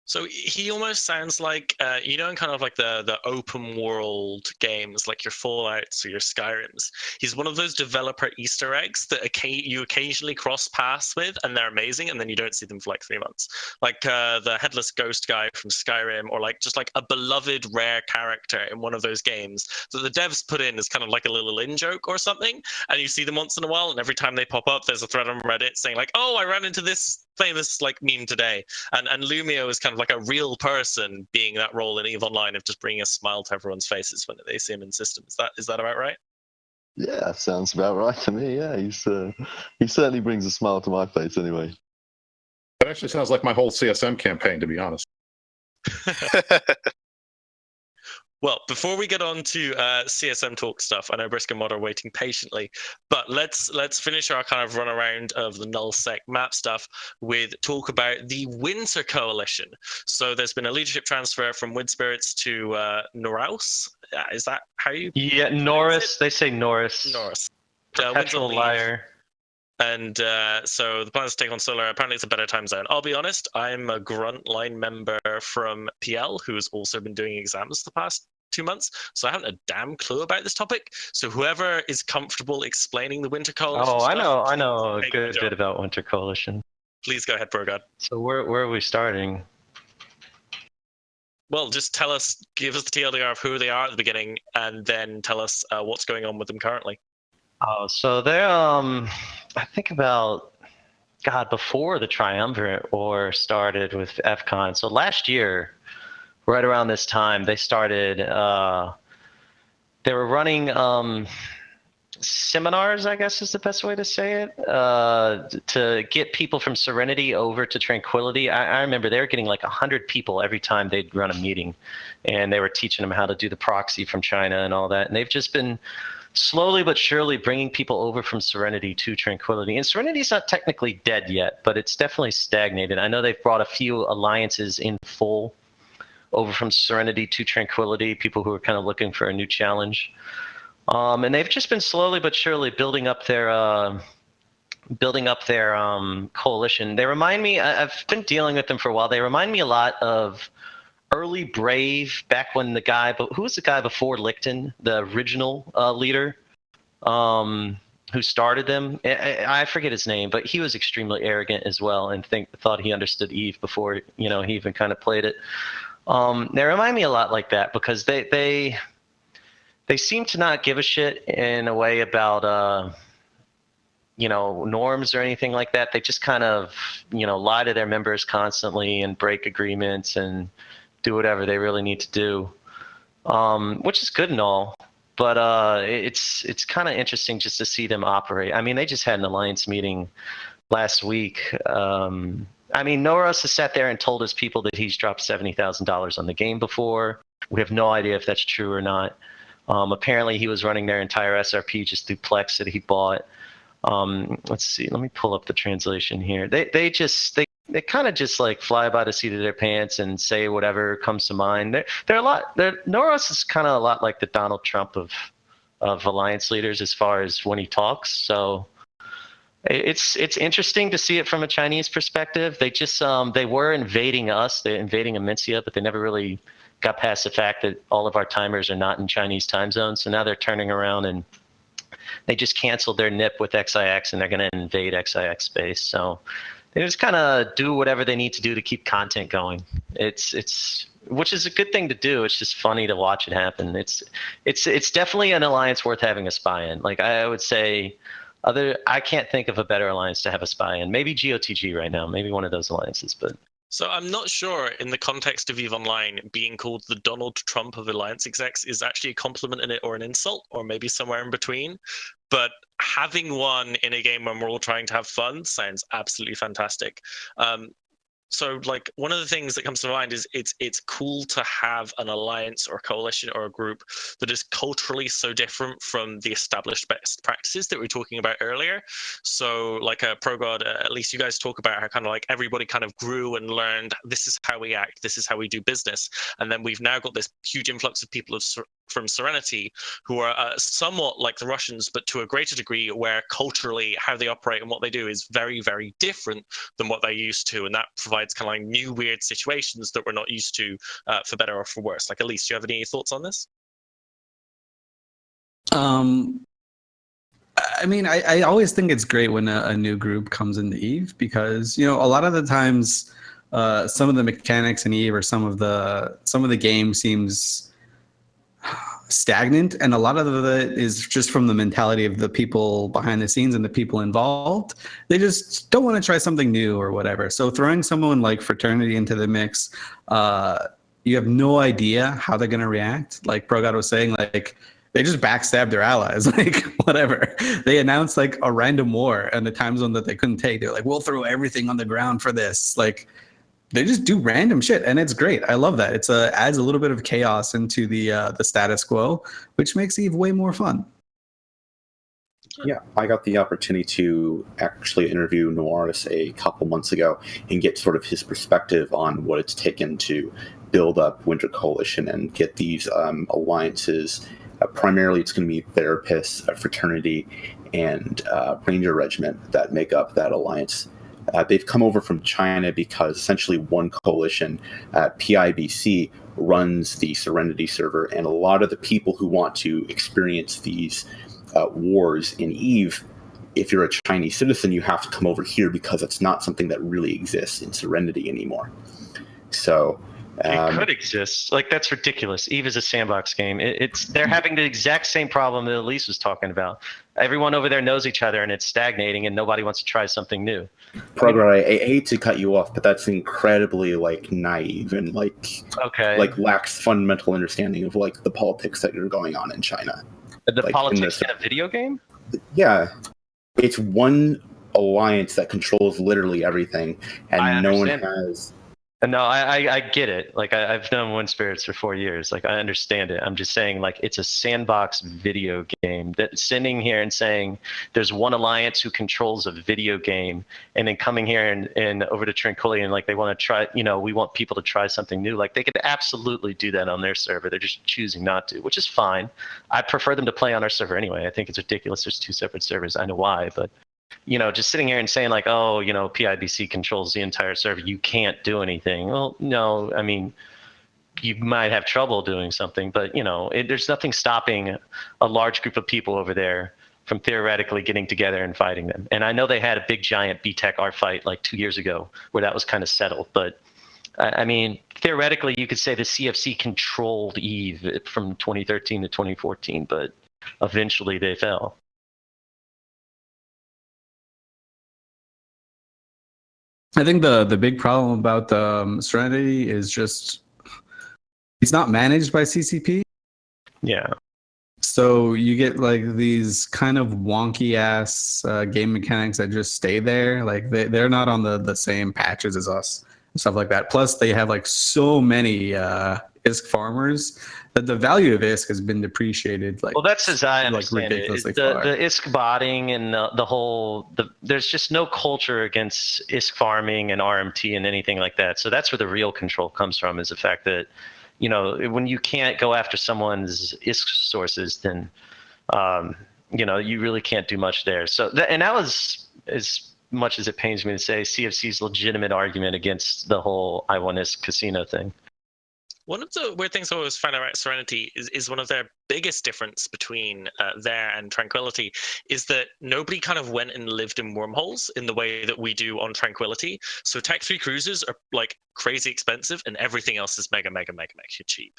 So he almost sounds like, in kind of like the open world games, like your Fallouts or your Skyrims. He's one of those developer Easter eggs that you occasionally cross paths with, and they're amazing, and then you don't see them for like 3 months. Like the headless ghost guy from Skyrim, or like just like a beloved rare character in one of those games that the devs put in as kind of like a little in-joke or something, and you see them once in a while, and every time they pop up, there's a thread on Reddit saying like, oh, I ran into this famous like meme today. And Loomio is kind of like a real person being that role in EVE Online of just bringing a smile to everyone's faces when they see him in system. Is that about right? Yeah, sounds about right to me. Yeah, he certainly brings a smile to my face anyway. That actually sounds like my whole CSM campaign, to be honest. Well, before we get on to CSM talk stuff, I know Brisk and Mod are waiting patiently, but let's finish our kind of run around of the nullsec map stuff with talk about the Winter Coalition. So there's been a leadership transfer from Wind Spirits to Noraus. Is that how you? Yeah, Norris. They say Norris. Norris. Perpetual liar. And so the plan is to take on Solar. Apparently, it's a better time zone. I'll be honest, I'm a grunt line member from PL who's also been doing exams the past 2 months, so I haven't a damn clue about this topic. So whoever is comfortable explaining the Winter Coalition Oh, I stuff, know a take good the bit job. about Winter Coalition. Please go ahead, Burgod. So where are we starting? Well, just tell us, give us the TLDR of who they are at the beginning, and then tell us what's going on with them currently. Oh, so they're I think about before the Triumvirate War started with FCon. So last year, right around this time, they started. They were running seminars, I guess is the best way to say it, to get people from Serenity over to Tranquility. I remember they were getting like 100 people every time they'd run a meeting, and they were teaching them how to do the proxy from China and all that. And they've just been slowly but surely bringing people over from Serenity to Tranquility. And Serenity's not technically dead yet, but it's definitely stagnated. I know they've brought a few alliances in full over from Serenity to Tranquility, people who are kind of looking for a new challenge. And they've just been slowly but surely building up their coalition. They remind me, I've been dealing with them for a while. They remind me a lot of early Brave, back when who was the guy before Licton, the original leader, who started them? I forget his name, but he was extremely arrogant as well, and thought he understood EVE before he even kind of played it. They remind me a lot like that, because they seem to not give a shit in a way about norms or anything like that. They just kind of lie to their members constantly and break agreements and do whatever they really need to do. which is good and all. But it's kind of interesting just to see them operate. I mean, they just had an alliance meeting last week. I mean, Noros has sat there and told his people that he's dropped $70,000 on the game before. We have no idea if that's true or not. Apparently, he was running their entire SRP just through Plex that he bought. Let's see. Let me pull up the translation here. They kind of just like fly by the seat of their pants and say whatever comes to mind. They're a lot. Noros is kind of a lot like the Donald Trump of alliance leaders as far as when he talks. So it's interesting to see it from a Chinese perspective. They just they were invading us. They're invading Amencia, but they never really got past the fact that all of our timers are not in Chinese time zones. So now they're turning around and they just canceled their NIP with XIX and they're going to invade XIX space. So they just kind of do whatever they need to do to keep content going. It's which is a good thing to do. It's just funny to watch it happen. It's definitely an alliance worth having a spy in. Like I would say, I can't think of a better alliance to have a spy in. Maybe GOTG right now, maybe one of those alliances, but. So I'm not sure in the context of EVE Online, being called the Donald Trump of alliance execs is actually a compliment in it or an insult, or maybe somewhere in between. But having one in a game when we're all trying to have fun sounds absolutely fantastic. So like one of the things that comes to mind is it's cool to have an alliance or a coalition or a group that is culturally so different from the established best practices that we were talking about earlier. So like a ProGod, at least you guys talk about how kind of like everybody kind of grew and learned this is how we act, this is how we do business. And then we've now got this huge influx of people from Serenity who are somewhat like the Russians, but to a greater degree where culturally how they operate and what they do is very, very different than what they're used to. And that provides kind of like new weird situations that we're not used to, for better or for worse. Like, Elise, do you have any thoughts on this? I mean, I always think it's great when a new group comes into EVE because, you know, a lot of the times some of the mechanics in EVE or some of the game seems stagnant, and a lot of it is just from the mentality of the people behind the scenes and the people involved. They just don't want to try something new or whatever. So throwing someone like Fraternity into the mix, you have no idea how they're going to react. Like ProGod was saying, like they just backstabbed their allies, like whatever. They announced like a random war in the time zone that they couldn't take. They're like, we'll throw everything on the ground for this. Like they just do random shit, and it's great. I love that. It's adds a little bit of chaos into the status quo, which makes EVE way more fun. Yeah, I got the opportunity to actually interview Noiris a couple months ago and get sort of his perspective on what it's taken to build up Winter Coalition and get these alliances. Primarily, it's going to be therapists, a fraternity, and Ranger Regiment that make up that alliance. They've come over from China because essentially one coalition, PIBC, runs the Serenity server, and a lot of the people who want to experience these wars in EVE, if you're a Chinese citizen, you have to come over here because it's not something that really exists in Serenity anymore. So it could exist. Like, that's ridiculous. EVE is a sandbox game. They're having the exact same problem that Elise was talking about. Everyone over there knows each other, and it's stagnating, and nobody wants to try something new. ProGod, I hate to cut you off, but that's incredibly like naive and like lacks fundamental understanding of like the politics that are going on in China. The like politics in a video game? Yeah, it's one alliance that controls literally everything, and no one has. No, I get it. Like I've known Wind Spirits for 4 years. Like I understand it. I'm just saying, like, it's a sandbox video game. That sitting here and saying there's one alliance who controls a video game, and then coming here and over to Tranquility and like they want to try. You know, we want people to try something new. Like they could absolutely do that on their server. They're just choosing not to, which is fine. I prefer them to play on our server anyway. I think it's ridiculous. There's 2 separate servers. I know why, but. You know, just sitting here and saying like, oh, you know, PIBC controls the entire server, you can't do anything. Well, no, I mean, you might have trouble doing something, but, you know, there's nothing stopping a large group of people over there from theoretically getting together and fighting them. And I know they had a big giant BTEC R fight like 2 years ago where that was kind of settled. But, I mean, theoretically, you could say the CFC controlled EVE from 2013 to 2014, but eventually they fell. I think the big problem about Serenity is just it's not managed by CCP. Yeah. So you get like these kind of wonky ass game mechanics that just stay there. Like they're not on the same patches as us and stuff like that. Plus they have like so many ISK farmers that the value of ISK has been depreciated like, Well, that's as I like understand ridiculously it. The far. ISK botting and the whole there's just no culture against ISK farming and RMT and anything like that. So that's where the real control comes from, is the fact that, you know, when you can't go after someone's ISK sources, then you know, you really can't do much there. So and that was, as much as it pains me to say, CFC's legitimate argument against the whole I want ISK casino thing. One of the weird things I always find about Serenity is one of their biggest difference between there and Tranquility is that nobody kind of went and lived in wormholes in the way that we do on Tranquility. So Tech 3 cruisers are like crazy expensive and everything else is mega cheap.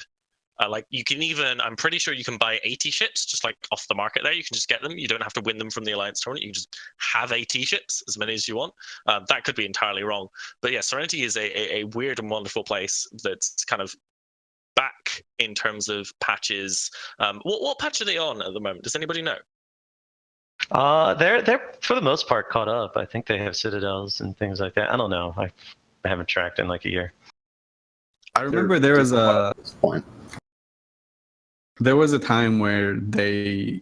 Like you can even, I'm pretty sure you can buy 80 ships just like off the market there. You can just get them. You don't have to win them from the Alliance tournament. You can just have 80 ships, as many as you want. That could be entirely wrong. But yeah, Serenity is a weird and wonderful place that's kind of back in terms of patches. What patch are they on at the moment? Does anybody know? They're for the most part caught up. I think they have citadels and things like that. I don't know. I haven't tracked in like a year. I remember there was at this point. there was a time where there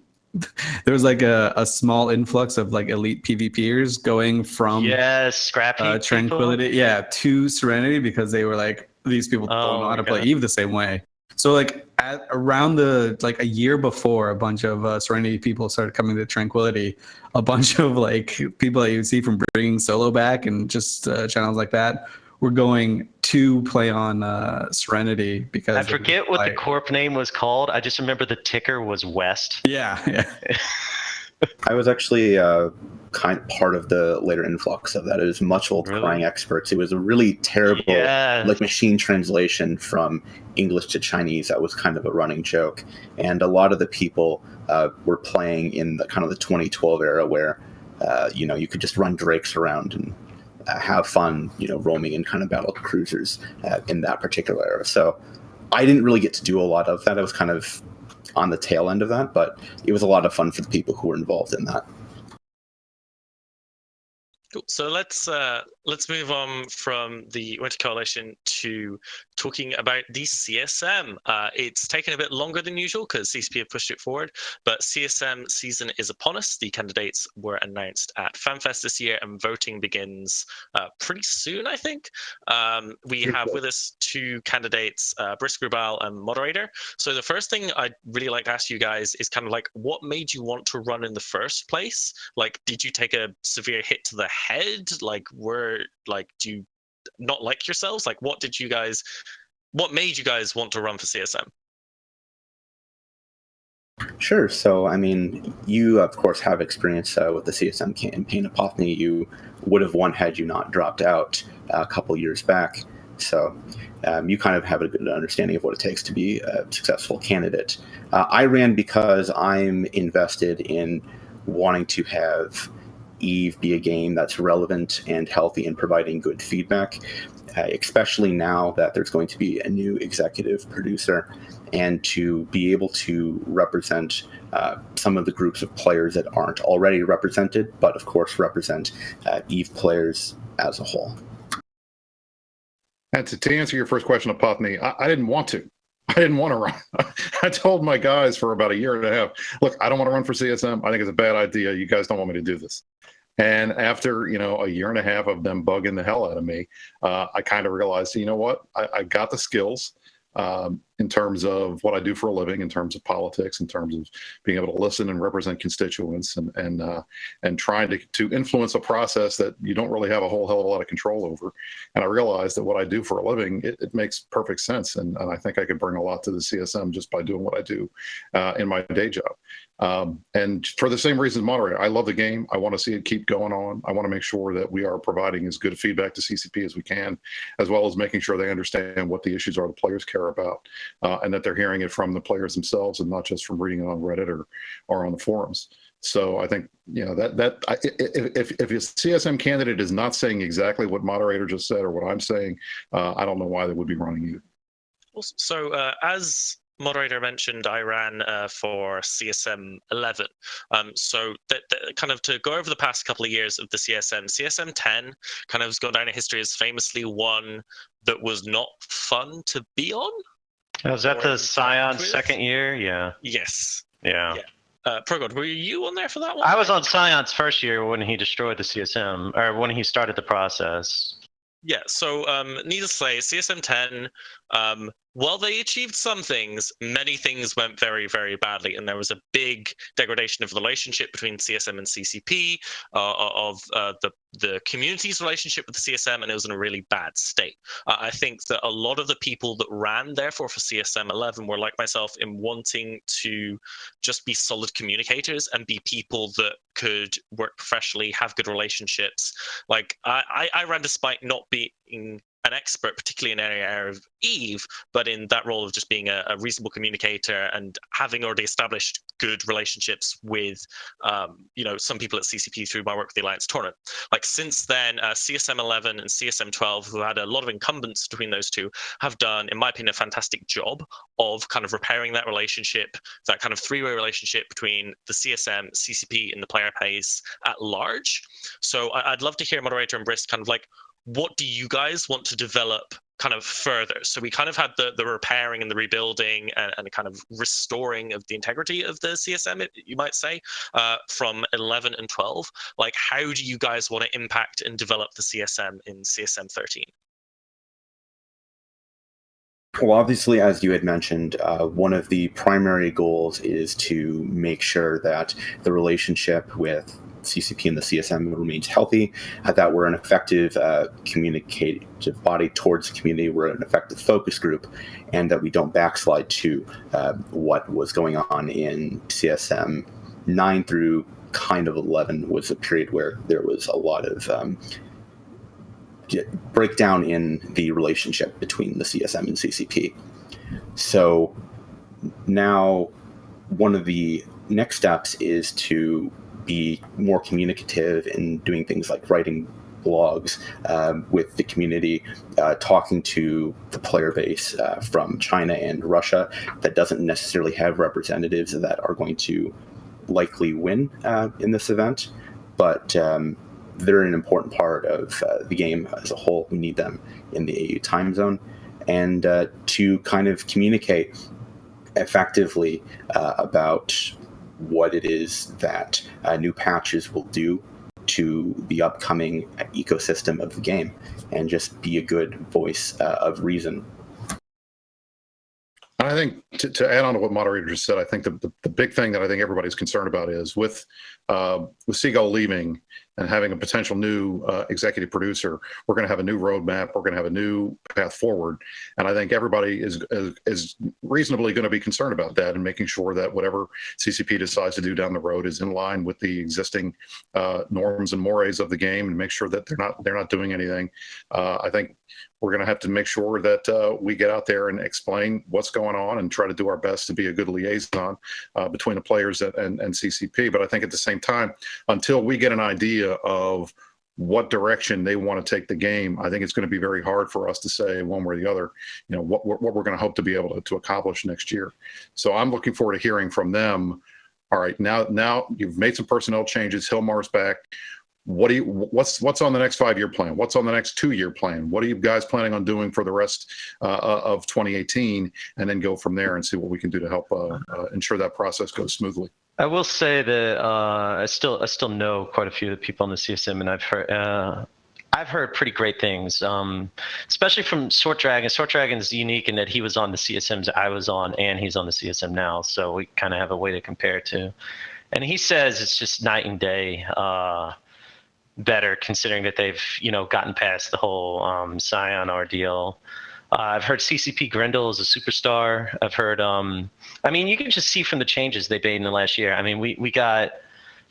was like a small influx of like elite PvPers going from Yes, scrappy Tranquility, to Serenity, because they were like, these people don't know how to play Eve the same way. So like at around like a year before a bunch of Serenity people started coming to Tranquility, a bunch of like people that you would see from Bringing Solo back and just channels like that were going to play on Serenity because I forget what the corp name was called. I just remember the ticker was West. Yeah. I was actually kind of part of the later influx of that. It was much old crying experts. It was a really terrible like machine translation from English to Chinese. That was kind of a running joke, and a lot of the people were playing in the kind of the 2012 era where you know, you could just run drakes around and have fun, you know, roaming in kind of battle cruisers in that particular era. So I didn't really get to do a lot of that. I was kind of on the tail end of that, but it was a lot of fun for the people who were involved in that. Cool. So let's move on from the Winter Coalition to talking about the CSM. It's taken a bit longer than usual because CCP have pushed it forward, but CSM season is upon us. The candidates were announced at FanFest this year, and voting begins pretty soon, I think. We have with us two candidates, Brisk Rubal and Moderator. So the first thing I'd really like to ask you guys is kind of like, what made you want to run in the first place? Like, did you take a severe hit to the head? Like, do you not like yourselves? Like, what made you guys want to run for CSM? Sure. So, I mean, you, of course, have experience with the CSM campaign. Apophany, you would have won had you not dropped out a couple years back. So you kind of have a good understanding of what it takes to be a successful candidate. I ran because I'm invested in wanting to have Eve be a game that's relevant and healthy and providing good feedback, especially now that there's going to be a new executive producer, and to be able to represent some of the groups of players that aren't already represented, but of course represent Eve players as a whole. And to answer your first question, Apophany, I didn't want to. I didn't want to run. I told my guys for about a year and a half, look, I don't want to run for CSM. I think it's a bad idea. You guys don't want me to do this. And after, you know, a year and a half of them bugging the hell out of me, I kind of realized, you know what, I got the skills in terms of what I do for a living, in terms of politics, in terms of being able to listen and represent constituents, and trying to influence a process that you don't really have a whole hell of a lot of control over. And I realized that what I do for a living, it makes perfect sense. And I think I could bring a lot to the CSM just by doing what I do in my day job. And for the same reason, moderator, I love the game. I want to see it keep going on. I want to make sure that we are providing as good feedback to CCP as we can, as well as making sure they understand what the issues are the players care about, and that they're hearing it from the players themselves and not just from reading it on Reddit or on the forums. So I think, you know, if a CSM candidate is not saying exactly what moderator just said or what I'm saying, I don't know why they would be running you. So as moderator mentioned I ran for CSM 11. So that kind of to go over the past couple of years of the CSM 10 kind of has gone down in history as famously one that was not fun to be on. Was that or the interact Scion with. second year? Yeah. Yes. Yeah. Progod, were you on there for that one? I was on Scion's first year when he destroyed the CSM, or when he started the process. Yeah, so needless to say, CSM 10, while they achieved some things, many things went very, very badly. And there was a big degradation of the relationship between CSM and CCP, of the community's relationship with the CSM, and it was in a really bad state. I think that a lot of the people that ran, therefore, for CSM 11 were like myself in wanting to just be solid communicators and be people that could work professionally, have good relationships. Like I ran despite not being an expert, particularly in an area of Eve, but in that role of just being a reasonable communicator and having already established good relationships with, some people at CCP through my work with the Alliance Tournament. Like since then, CSM 11 and CSM 12, who had a lot of incumbents between those two, have done, in my opinion, a fantastic job of kind of repairing that relationship, that kind of three-way relationship between the CSM, CCP, and the player base at large. So I'd love to hear moderator and Brist kind of like, what do you guys want to develop kind of further? So we kind of had the repairing and the rebuilding and kind of restoring of the integrity of the CSM, you might say, from 11 and 12. Like, how do you guys want to impact and develop the CSM in CSM 13? Well, obviously, as you had mentioned, one of the primary goals is to make sure that the relationship with CCP and the CSM remains healthy, that we're an effective communicative body towards the community, we're an effective focus group, and that we don't backslide to what was going on in CSM 9 through kind of 11 was a period where there was a lot of breakdown in the relationship between the CSM and CCP. So now one of the next steps is to be more communicative in doing things like writing blogs with the community, talking to the player base from China and Russia that doesn't necessarily have representatives that are going to likely win in this event, but they're an important part of the game as a whole. We need them in the AU time zone, and to kind of communicate effectively about what it is that new patches will do to the upcoming ecosystem of the game, and just be a good voice of reason. I think to add on to what moderator just said, I think the big thing that I think everybody's concerned about is with Seagull leaving and having a potential new executive producer, we're going to have a new roadmap. We're going to have a new path forward. And I think everybody is reasonably going to be concerned about that and making sure that whatever CCP decides to do down the road is in line with the existing norms and mores of the game, and make sure that they're not doing anything. I think we're going to have to make sure that we get out there and explain what's going on and try to do our best to be a good liaison between the players and CCP. But I think at the same time, until we get an idea of what direction they want to take the game, I think it's going to be very hard for us to say one way or the other, what we're going to hope to be able to accomplish next year. So I'm looking forward to hearing from them. All right, now you've made some personnel changes. Hilmar's back. What's on the next 5-year plan? What's on the next 2-year plan? What are you guys planning on doing for the rest of 2018? And then go from there and see what we can do to help ensure that process goes smoothly. I will say that I still know quite a few of the people on the CSM, and I've heard pretty great things, especially from Short Dragon. Short Dragon's unique in that he was on the CSMs I was on, and he's on the CSM now, so we kind of have a way to compare to. And he says it's just night and day better, considering that they've gotten past the whole Scion ordeal. I've heard CCP Grendel is a superstar. I've heard, you can just see from the changes they made in the last year. I mean, we got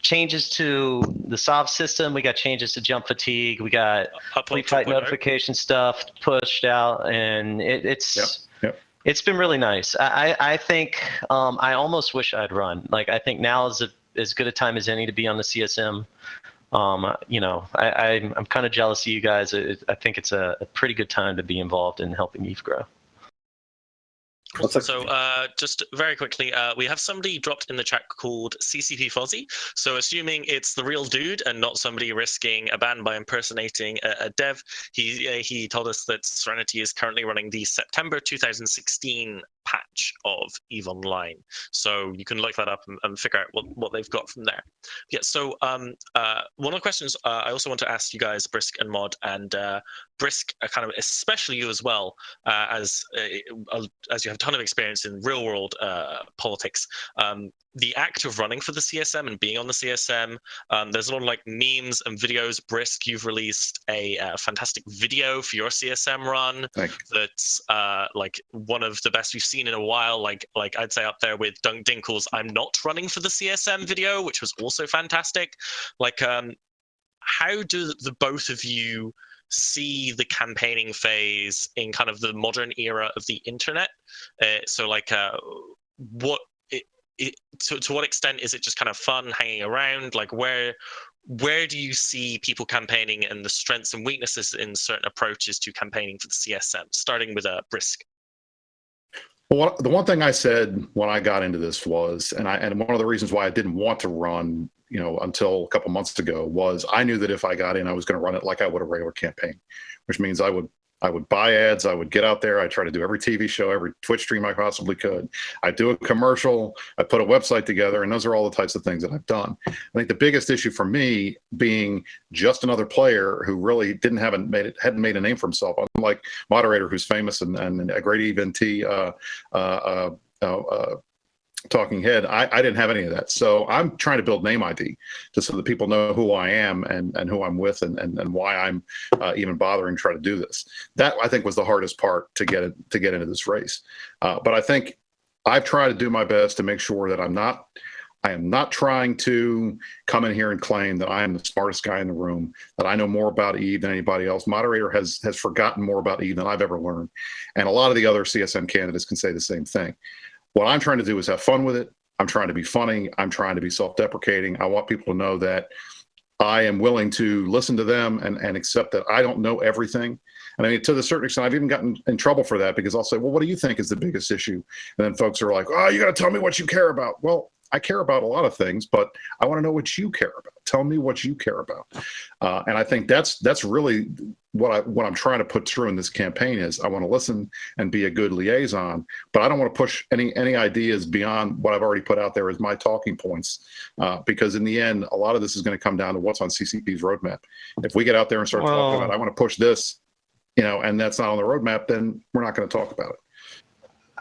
changes to the SOV system. We got changes to jump fatigue. We got fleet fight notification stuff pushed out, and it's been really nice. I think I almost wish I'd run. Like, I think now is as good a time as any to be on the CSM. I'm kind of jealous of you guys. I think it's a pretty good time to be involved in helping EVE grow. What's that? So just very quickly, we have somebody dropped in the chat called CCP Fozzy. So assuming it's the real dude and not somebody risking a ban by impersonating a dev, he told us that Serenity is currently running the September 2016 patch of EVE Online. So you can look that up and figure out what they've got from there. Yeah, so one of the questions I also want to ask you guys, Brisk and Mod, and Brisk, kind of especially you as well, as you have a ton of experience in real world politics. The act of running for the CSM and being on the CSM, there's a lot of like memes and videos. Brisk, you've released a fantastic video for your CSM run that's like one of the best we've seen in a while. Like I'd say up there with Dunk Dinkle's "I'm not running for the CSM" video, which was also fantastic. Like, how do the both of you see the campaigning phase in kind of the modern era of the internet? So like, to what extent is it just kind of fun hanging around? Like, where do you see people campaigning and the strengths and weaknesses in certain approaches to campaigning for the CSM? Starting with Brisk. Well, the one thing I said when I got into this was, and one of the reasons why I didn't want to run, until a couple months ago, was I knew that if I got in, I was going to run it like I would a regular campaign, which means I would buy ads. I would get out there. I try to do every TV show, every Twitch stream I possibly could. I do a commercial. I put a website together, and those are all the types of things that I've done. I think the biggest issue for me, being just another player who really hadn't made a name for himself, unlike Moderator, who's famous and a great eventee, talking head, I didn't have any of that. So I'm trying to build name ID just so that people know who I am and who I'm with and why I'm even bothering to try to do this. That, I think, was the hardest part to get into this race. But I think I've tried to do my best to make sure that I am not trying to come in here and claim that I am the smartest guy in the room, that I know more about EVE than anybody else. Moderator has forgotten more about EVE than I've ever learned. And a lot of the other CSM candidates can say the same thing. What I'm trying to do is have fun with it. I'm trying to be funny. I'm trying to be self-deprecating. I want people to know that I am willing to listen to them and accept that I don't know everything. And I mean, to the certain extent, I've even gotten in trouble for that, because I'll say, well, what do you think is the biggest issue? And then folks are like, oh, you got to tell me what you care about. Well, I care about a lot of things, but I want to know what you care about. Tell me what you care about. And I think that's really what I'm trying to put through in this campaign is I want to listen and be a good liaison, but I don't want to push any ideas beyond what I've already put out there as my talking points, because in the end, a lot of this is going to come down to what's on CCP's roadmap. If we get out there and start talking about, I want to push this, and that's not on the roadmap, then we're not going to talk about it.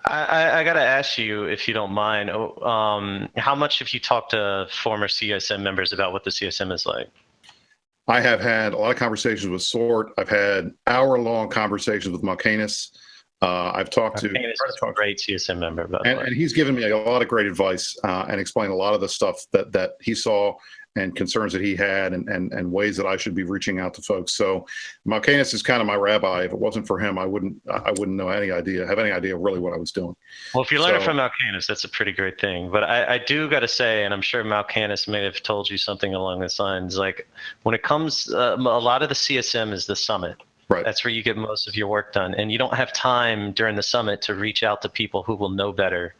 I got to ask you, if you don't mind, how much have you talked to former CSM members about what the CSM is like? I have had a lot of conversations with Sort. I've had hour-long conversations with Malcanis. I've talked to a great CSM member, by the way. And he's given me a lot of great advice and explained a lot of the stuff that he saw and concerns that he had and ways that I should be reaching out to folks. So Malcanis is kind of my rabbi. If it wasn't for him, I wouldn't know have any idea really what I was doing. Well, if you learn it from Malcanis, that's a pretty great thing. But I do got to say, and I'm sure Malcanis may have told you something along this lines, like when it comes, a lot of the CSM is the summit. Right. That's where you get most of your work done. And you don't have time during the summit to reach out to people who will know better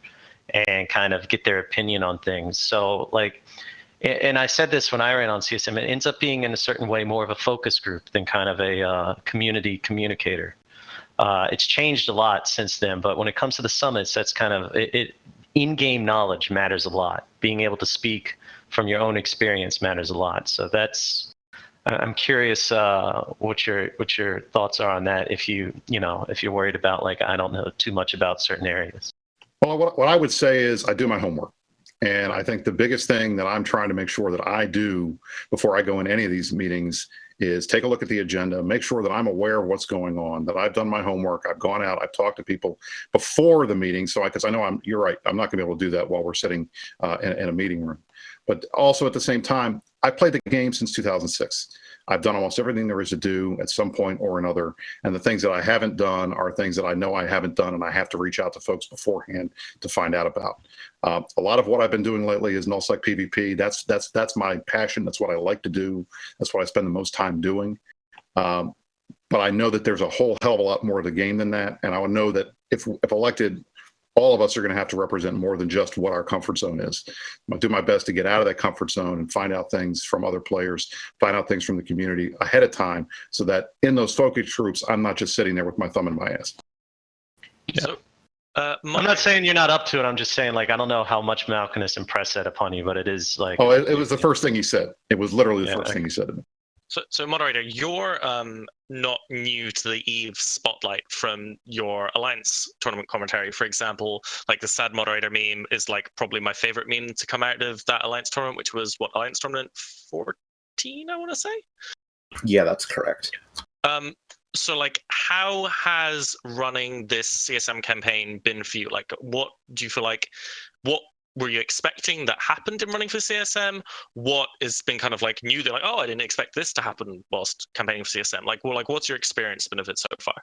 and kind of get their opinion on things. So like, and I said this when I ran on CSM, it ends up being in a certain way more of a focus group than kind of a community communicator. It's changed a lot since then, but when it comes to the summits, that's kind of it. In-game knowledge matters a lot. Being able to speak from your own experience matters a lot. So that's, I'm curious what your thoughts are on that. If if you're worried about, like, I don't know too much about certain areas. Well, what I would say is I do my homework. And I think the biggest thing that I'm trying to make sure that I do before I go in any of these meetings is take a look at the agenda, make sure that I'm aware of what's going on, that I've done my homework, I've gone out, I've talked to people before the meeting. So because I know you're right, I'm not gonna be able to do that while we're sitting in a meeting room. But also at the same time, I've played the game since 2006. I've done almost everything there is to do at some point or another. And the things that I haven't done are things that I know I haven't done, and I have to reach out to folks beforehand to find out about. A lot of what I've been doing lately is nullsec PvP. That's my passion. That's what I like to do. That's what I spend the most time doing. But I know that there's a whole hell of a lot more of the game than that. And I would know that if elected, all of us are going to have to represent more than just what our comfort zone is. I'm going to do my best to get out of that comfort zone and find out things from other players, find out things from the community ahead of time, so that in those focus groups, I'm not just sitting there with my thumb in my ass. Yeah. So, I'm not saying you're not up to it. I'm just saying, like, I don't know how much Malcolm has impressed that upon you, but it is like. Oh, it was the first thing he said. It was literally the first thing he said to me. So moderator, you're not new to the EVE spotlight from your Alliance tournament commentary. For example, like the sad moderator meme is like probably my favorite meme to come out of that Alliance tournament, which was what, Alliance tournament 14, I want to say. Yeah, that's correct. So like, how has running this CSM campaign been for you? Like, what do you feel like? What were you expecting that happened in running for CSM? What has been kind of like new? They're like, oh, I didn't expect this to happen whilst campaigning for CSM. Like, well, like, what's your experience been of it so far?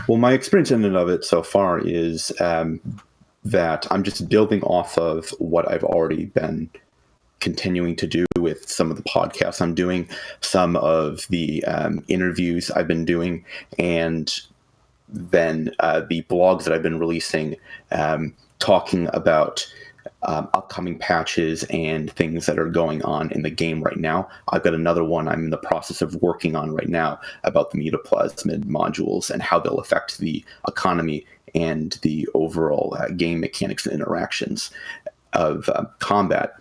Well, my experience in and of it so far is that I'm just building off of what I've already been continuing to do with some of the podcasts I'm doing, some of the interviews I've been doing, and then the blogs that I've been releasing, talking about upcoming patches and things that are going on in the game right now. I've got another one I'm in the process of working on right now about the Mutaplasmid modules and how they'll affect the economy and the overall game mechanics and interactions of combat.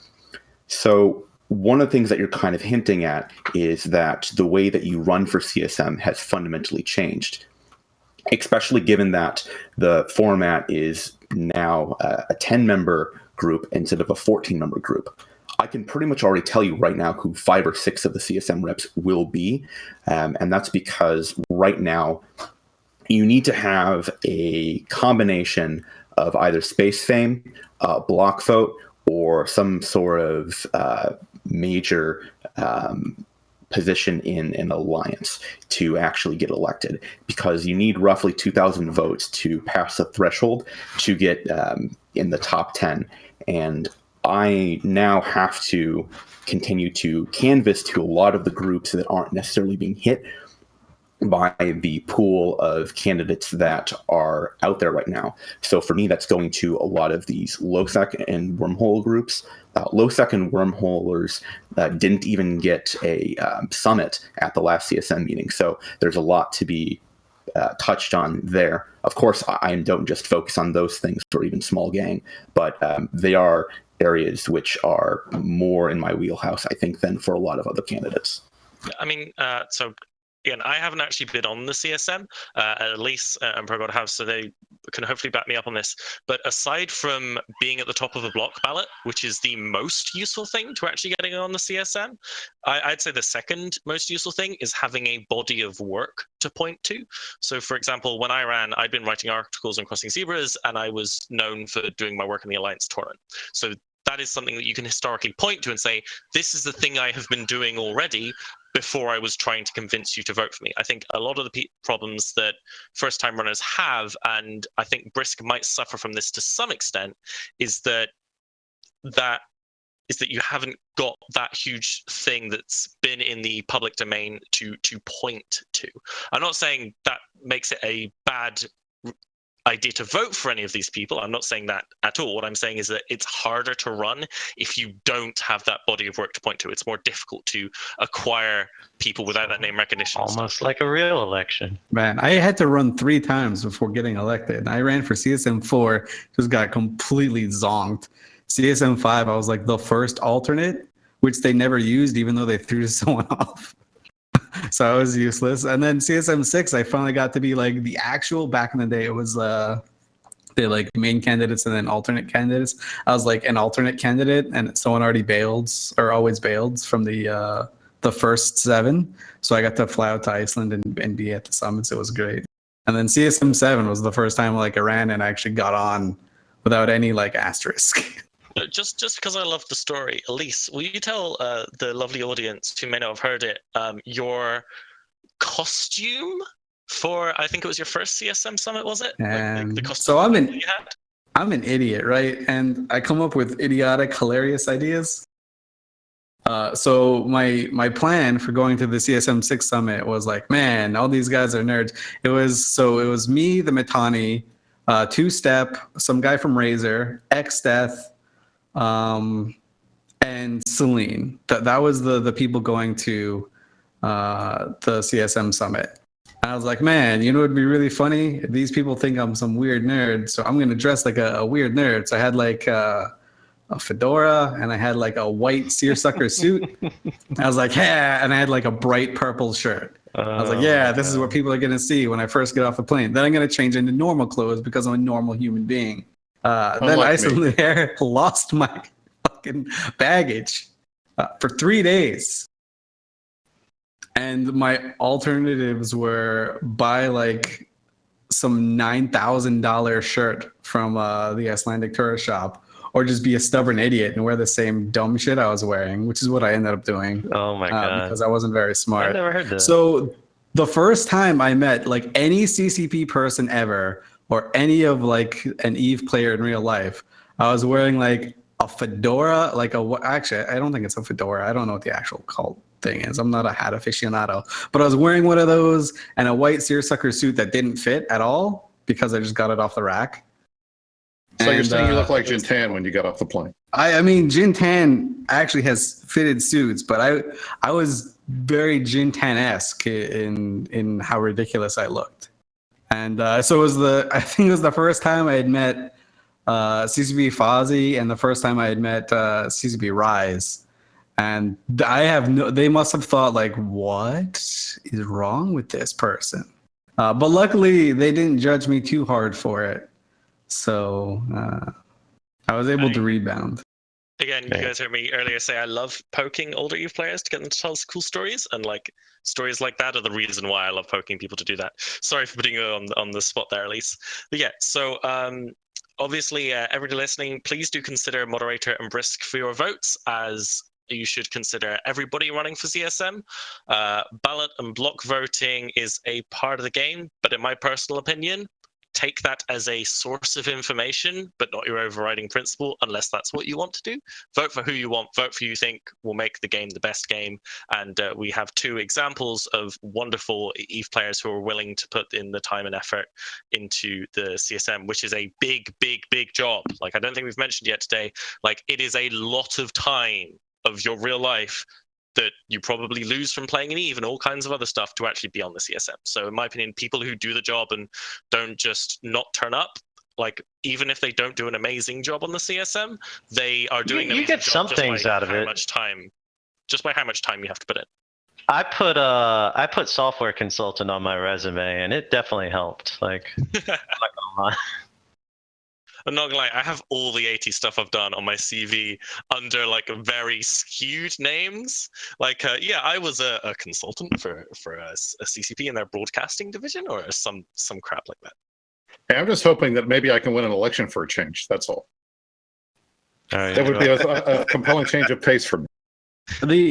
So one of the things that you're kind of hinting at is that the way that you run for CSM has fundamentally changed, especially given that the format is now a 10-member group instead of a 14-member group. I can pretty much already tell you right now who 5 or 6 of the CSM reps will be, and that's because right now you need to have a combination of either space fame, block vote, or some sort of major position in an alliance to actually get elected, because you need roughly 2,000 votes to pass the threshold to get in the top 10. And I now have to continue to canvass to a lot of the groups that aren't necessarily being hit by the pool of candidates that are out there right now. So for me, that's going to a lot of these low-sec and wormhole groups. Low-sec and wormholers didn't even get a summit at the last CSM meeting. So there's a lot to be touched on there. Of course, I don't just focus on those things or even small gang, but they are areas which are more in my wheelhouse, I think, than for a lot of other candidates. I mean, so again, I haven't actually been on the CSM, at least and Pro God have, so they can hopefully back me up on this. But aside from being at the top of a block ballot, which is the most useful thing to actually getting on the CSM, I'd say the second most useful thing is having a body of work to point to. So, for example, when I ran, I'd been writing articles on Crossing Zebras, and I was known for doing my work in the Alliance tournament. So that is something that you can historically point to and say, this is the thing I have been doing already before I was trying to convince you to vote for me. I think a lot of the problems that first-time runners have, and I think Brisk might suffer from this to some extent, is that you haven't got that huge thing that's been in the public domain to point to. I'm not saying that makes it a bad idea to vote for any of these people. I'm not saying that at all. What I'm saying is that it's harder to run if you don't have that body of work to point to. It's more difficult to acquire people without that name recognition. Almost like a real election. Man, I had to run 3 times before getting elected. I ran for CSM 4, just got completely zonked. CSM 5, I was like the first alternate, which they never used, even though they threw someone off. So I was useless. And then CSM 6, I finally got to be like the actual, back in the day, it was they like main candidates and then alternate candidates. I was like an alternate candidate, and someone already bailed or always bailed from the first 7. So I got to fly out to Iceland and be at the summits. It was great. And then CSM 7 was the first time like I ran and I actually got on without any like asterisk. Just because I love the story, Elise, will you tell the lovely audience who may not have heard it, your costume for, I think it was your first CSM summit, was it? And the costume so I'm you had? an idiot, right? And I come up with idiotic, hilarious ideas. So my plan for going to the CSM 6 summit was like, man, all these guys are nerds. It was me, the Mittani, Two Step, some guy from Razor, X Death, and Celine. That was the people going to the CSM summit. And I was like, man, you know, it'd be really funny. These people think I'm some weird nerd, so I'm gonna dress like a weird nerd. So I had like a fedora, and I had like a white seersucker suit. I was like, yeah, and I had like a bright purple shirt. I was like, yeah, this is what people are gonna see when I first get off the plane. Then I'm gonna change into normal clothes because I'm a normal human being. Then I suddenly there lost my fucking baggage for 3 days. And my alternatives were buy like some $9,000 shirt from the Icelandic tourist shop, or just be a stubborn idiot and wear the same dumb shit I was wearing, which is what I ended up doing. Oh my god! Because I wasn't very smart. I never heard that. So the first time I met like any CCP person ever, or any of like an EVE player in real life, I was wearing like a fedora, like actually I don't think it's a fedora. I don't know what the actual called thing is. I'm not a hat aficionado, but I was wearing one of those and a white seersucker suit that didn't fit at all because I just got it off the rack. So you're saying you look like Jintan when you got off the plane? I mean, Jintan actually has fitted suits, but I was very Jintan-esque in how ridiculous I looked. And so it was I think it was the first time I had met CCP Fozzie, and the first time I had met CCP Rise. And they must have thought like, what is wrong with this person? But luckily they didn't judge me too hard for it. So I was able to rebound. Again, you guys heard me earlier say I love poking older EVE players to get them to tell us cool stories, and like stories like that are the reason why I love poking people to do that. Sorry for putting you on the spot there, Elise. But yeah, so obviously everybody listening, please do consider moderator and Brisk for your votes, as you should consider everybody running for CSM. Ballot and block voting is a part of the game, but in my personal opinion, take that as a source of information, but not your overriding principle, unless that's what you want to do. Vote for who you want, vote for who you think will make the game the best game. And we have two examples of wonderful EVE players who are willing to put in the time and effort into the CSM, which is a big, big, big job. Like, I don't think we've mentioned yet today, like, it is a lot of time of your real life that you probably lose from playing in EVE and all kinds of other stuff to actually be on the CSM. So in my opinion, people who do the job and don't just not turn up, like even if they don't do an amazing job on the CSM, they are doing you get some things out of it. Just by how much time you have to put in. I put software consultant on my resume, and it definitely helped. Like, I'm not gonna lie. I'm not gonna lie, I have all the 80 stuff I've done on my CV under like very skewed names. Like, yeah, I was a consultant for a CCP in their broadcasting division, or some crap like that. Hey, I'm just hoping that maybe I can win an election for a change. That's all. That would be a compelling change of pace for me.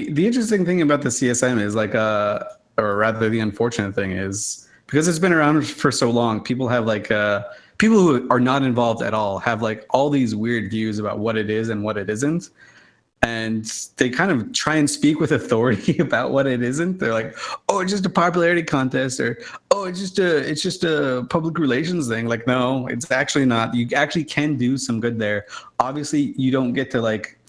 The interesting thing about the CSM is like, or rather, the unfortunate thing is, because it's been around for so long, people have like people who are not involved at all have like all these weird views about what it is and what it isn't, and they kind of try and speak with authority about what it isn't. They're like, oh, it's just a popularity contest, or oh, it's just a public relations thing. Like, no, it's actually not. You actually can do some good there. Obviously, you don't get to like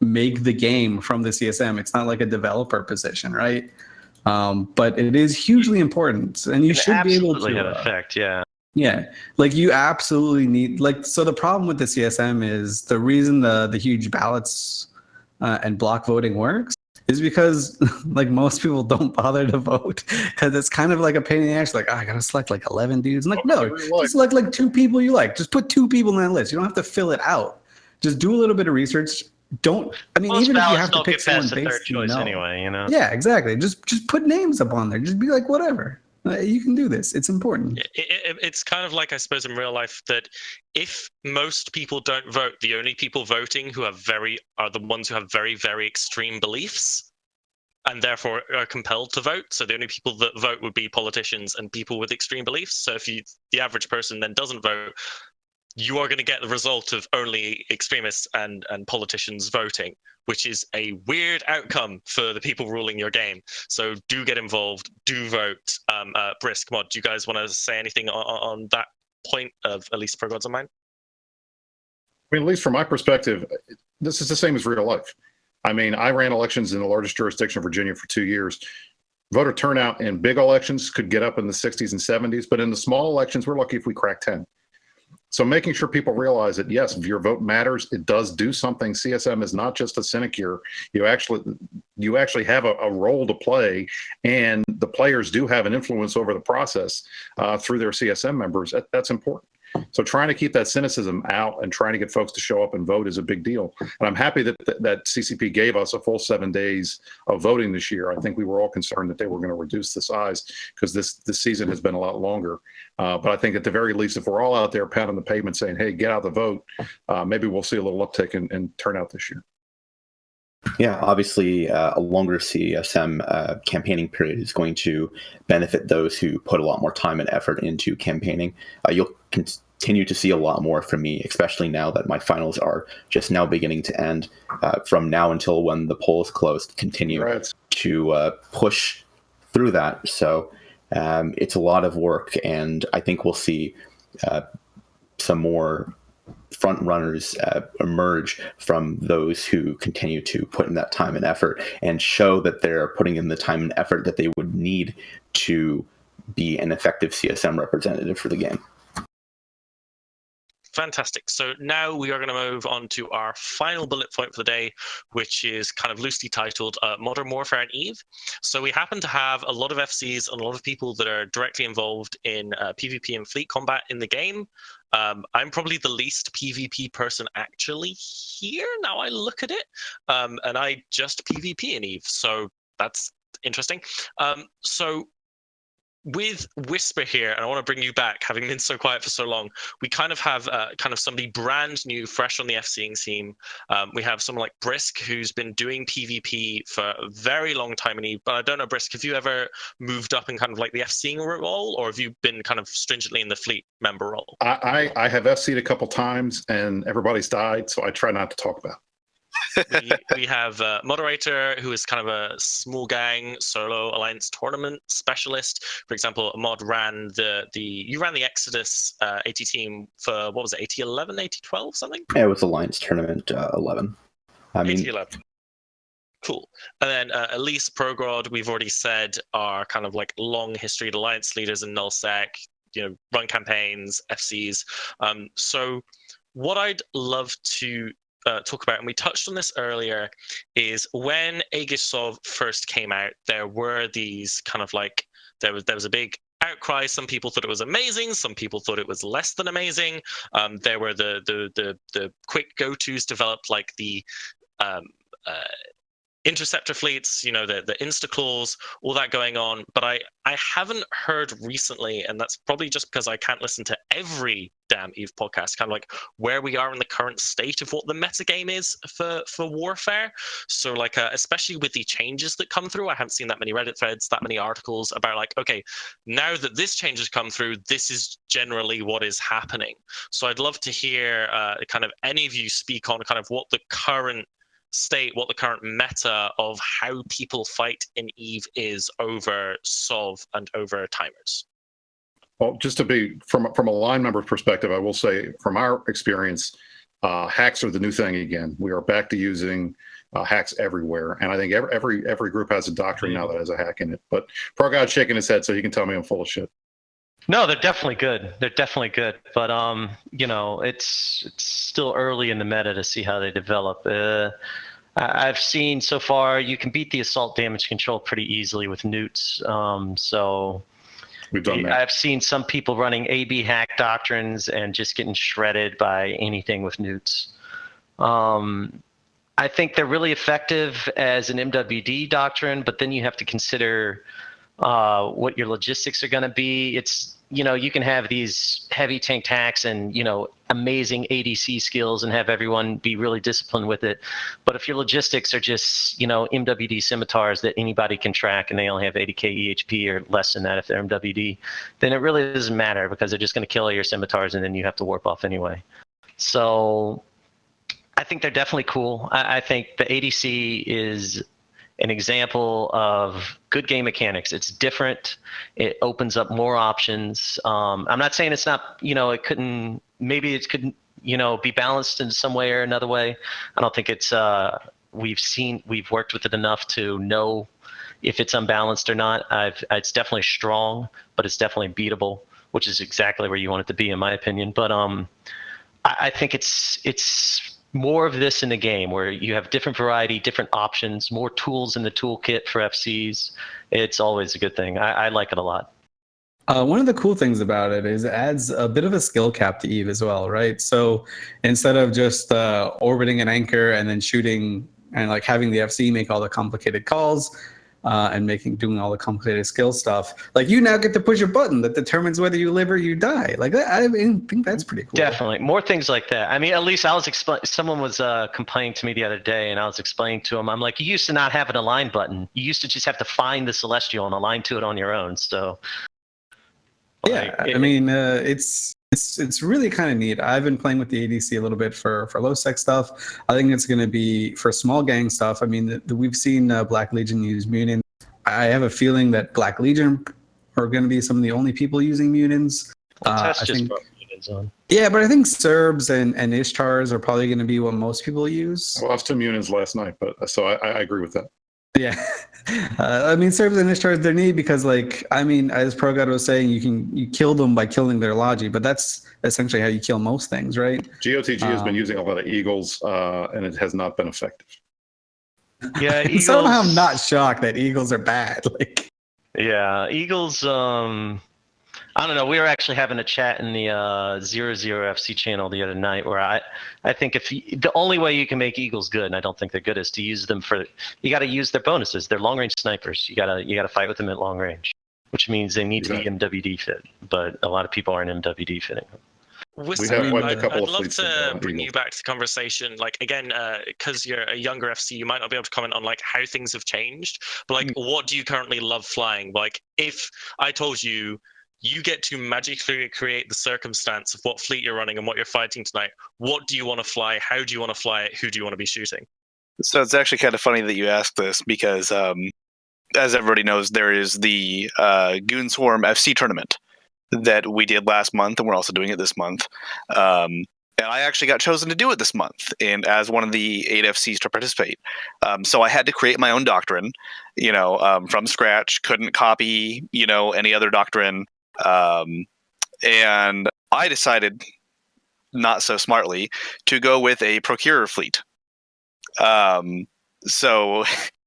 make the game from the CSM. It's not like a developer position, right? But it is hugely important, and you should be able to have effect. Yeah, like you absolutely need, like, so the problem with the CSM is the reason the huge ballots and block voting works is because like most people don't bother to vote, because it's kind of like a pain in the ass. Like, oh, I gotta select like 11 dudes. I'm like, no, just select like 2 people you like. Just put 2 people in that list. You don't have to fill it out. Just do a little bit of research. Even if you have to pick someone based, anyway, you know. Yeah, exactly. Just put names up on there. Just be like, whatever. You can do this. It's important. It's kind of like, I suppose, in real life, that if most people don't vote, the only people voting who are the ones who have very, very extreme beliefs, and therefore are compelled to vote. So the only people that vote would be politicians and people with extreme beliefs. So if the average person then doesn't vote, you are going to get the result of only extremists and politicians voting, which is a weird outcome for the people ruling your game. So do get involved, do vote. Brisk Mod, do you guys want to say anything on that point of at least Pro Gods of Mine? I mean, at least from my perspective, this is the same as real life. I mean, I ran elections in the largest jurisdiction of Virginia for 2 years. Voter turnout in big elections could get up in the 60s and 70s, but in the small elections, we're lucky if we crack 10. So making sure people realize that, yes, if your vote matters, it does do something. CSM is not just a sinecure. You actually have a role to play, and the players do have an influence over the process through their CSM members. That's important. So trying to keep that cynicism out and trying to get folks to show up and vote is a big deal. And I'm happy that CCP gave us a full 7 days of voting this year. I think we were all concerned that they were going to reduce the size because this season has been a lot longer. But I think at the very least, if we're all out there pounding the pavement saying, hey, get out the vote, maybe we'll see a little uptick in turnout this year. Yeah, obviously, a longer CSM campaigning period is going to benefit those who put a lot more time and effort into campaigning. You'll continue to see a lot more from me, especially now that my finals are just now beginning to end. From now until when the polls closed, continue to push through that. So it's a lot of work, and I think we'll see some more front runners emerge from those who continue to put in that time and effort and show that they're putting in the time and effort that they would need to be an effective CSM representative for the game. Fantastic. So now we are going to move on to our final bullet point for the day, which is kind of loosely titled Modern Warfare and EVE. So we happen to have a lot of FCs and a lot of people that are directly involved in PvP and fleet combat in the game. I'm probably the least PvP person actually here, now I look at it. And I just PvP in EVE, so that's interesting. So with Whisper here, and I want to bring you back, having been so quiet for so long, we kind of have kind of somebody brand new, fresh on the FCing team. We have someone like Brisk, who's been doing PvP for a very long time in EVE, but I don't know, Brisk, have you ever moved up in kind of like the FCing role, or have you been kind of stringently in the fleet member role? I have FC'd a couple times, and everybody's died, so I try not to talk about it. We have a moderator who is kind of a small gang solo alliance tournament specialist. For example, Mod ran you ran the Exodus AT team for, what was it, AT 11, AT 12, something? Yeah, it was Alliance Tournament 11. I mean, AT 11. Cool. And then Elise, Progrod, we've already said, are kind of like long history alliance leaders in nullsec, run campaigns, FCs. So what I'd love to talk about, and we touched on this earlier, is when Aegis Sov first came out, there were these kind of like, there was a big outcry. Some people thought it was amazing, some people thought it was less than amazing. There were the quick go-tos developed, like the interceptor fleets, the insta-claws, all that going on. But I haven't heard recently, and that's probably just because I can't listen to every damn EVE podcast, kind of like where we are in the current state of what the metagame is for warfare. So like, especially with the changes that come through, I haven't seen that many Reddit threads, that many articles about like, okay, now that this change has come through, this is generally what is happening. So I'd love to hear kind of any of you speak on kind of what the current state, what the current meta of how people fight in EVE is over Sov and over timers. Well, just to be from a line member perspective, I will say from our experience, hacks are the new thing again. We are back to using hacks everywhere, and I think every group has a doctrine now that has a hack in it. But ProGod's shaking his head, so he can tell me I'm full of shit. No, they're definitely good. They're definitely good, but it's still early in the meta to see how they develop. I've seen so far you can beat the assault damage control pretty easily with newts. So we've done that. I've seen some people running AB hack doctrines and just getting shredded by anything with newts. I think they're really effective as an MWD doctrine, but then you have to consider what your logistics are going to be. It's, you can have these heavy tank hacks and, amazing ADC skills and have everyone be really disciplined with it. But if your logistics are just, MWD scimitars that anybody can track and they only have 80k EHP or less than that if they're MWD, then it really doesn't matter because they're just going to kill all your scimitars and then you have to warp off anyway. So I think they're definitely cool. I think the ADC is an example of good game mechanics. It's different. It opens up more options. I'm not saying it's not, it couldn't, maybe it couldn't, be balanced in some way or another way. I don't think it's, we've worked with it enough to know if it's unbalanced or not. It's definitely strong, but it's definitely beatable, which is exactly where you want it to be, in my opinion. But I think it's more of this in the game where you have different variety, different options, more tools in the toolkit for FCs. It's always a good thing. I like it a lot. One of the cool things about it is it adds a bit of a skill cap to Eve as well, right? So instead of just orbiting an anchor and then shooting and like having the FC make all the complicated calls and doing all the complicated skill stuff, like you now get to push a button that determines whether you live or you die. Like that, I think that's pretty cool. Definitely more things like that. I mean, at least I was someone was complaining to me the other day, and I was explaining to him. I'm like, you used to not have an align button. You used to just have to find the celestial and align to it on your own. So. Yeah, it's really kind of neat. I've been playing with the ADC a little bit for low sec stuff. I think it's going to be for small gang stuff. I mean, we've seen Black Legion use Munin. I have a feeling that Black Legion are going to be some of the only people using Munins. I think. Yeah, but I think Serbs and Ishtars are probably going to be what most people use. I lost 2 Munins last night, but so I agree with that. Yeah. I mean, Serbs and Ishtars, they're neat because, like, I mean, as ProGod was saying, you kill them by killing their Logi, but that's essentially how you kill most things, right? GOTG has been using a lot of Eagles, and it has not been effective. Yeah, Eagles. Somehow I'm not shocked that Eagles are bad. Like, yeah, Eagles. I don't know. We were actually having a chat in the 00 FC channel the other night where I think the only way you can make Eagles good, and I don't think they're good, is to use them you got to use their bonuses. They're long range snipers. You gotta fight with them at long range, which means they need to be MWD fit. But a lot of people aren't MWD fitting. I'd love to bring you back to the conversation. Like, again, because you're a younger FC, you might not be able to comment on like how things have changed. But like, what do you currently love flying? Like, if I told you get to magically create the circumstance of what fleet you're running and what you're fighting tonight, what do you want to fly? How do you want to fly it? Who do you want to be shooting? So it's actually kind of funny that you asked this because, as everybody knows, there is the Goon Swarm FC tournament that we did last month, and we're also doing it this month. And I actually got chosen to do it this month, and as one of the 8 FCs to participate. So I had to create my own doctrine, from scratch. Couldn't copy, any other doctrine. And I decided, not so smartly, to go with a procurer fleet. So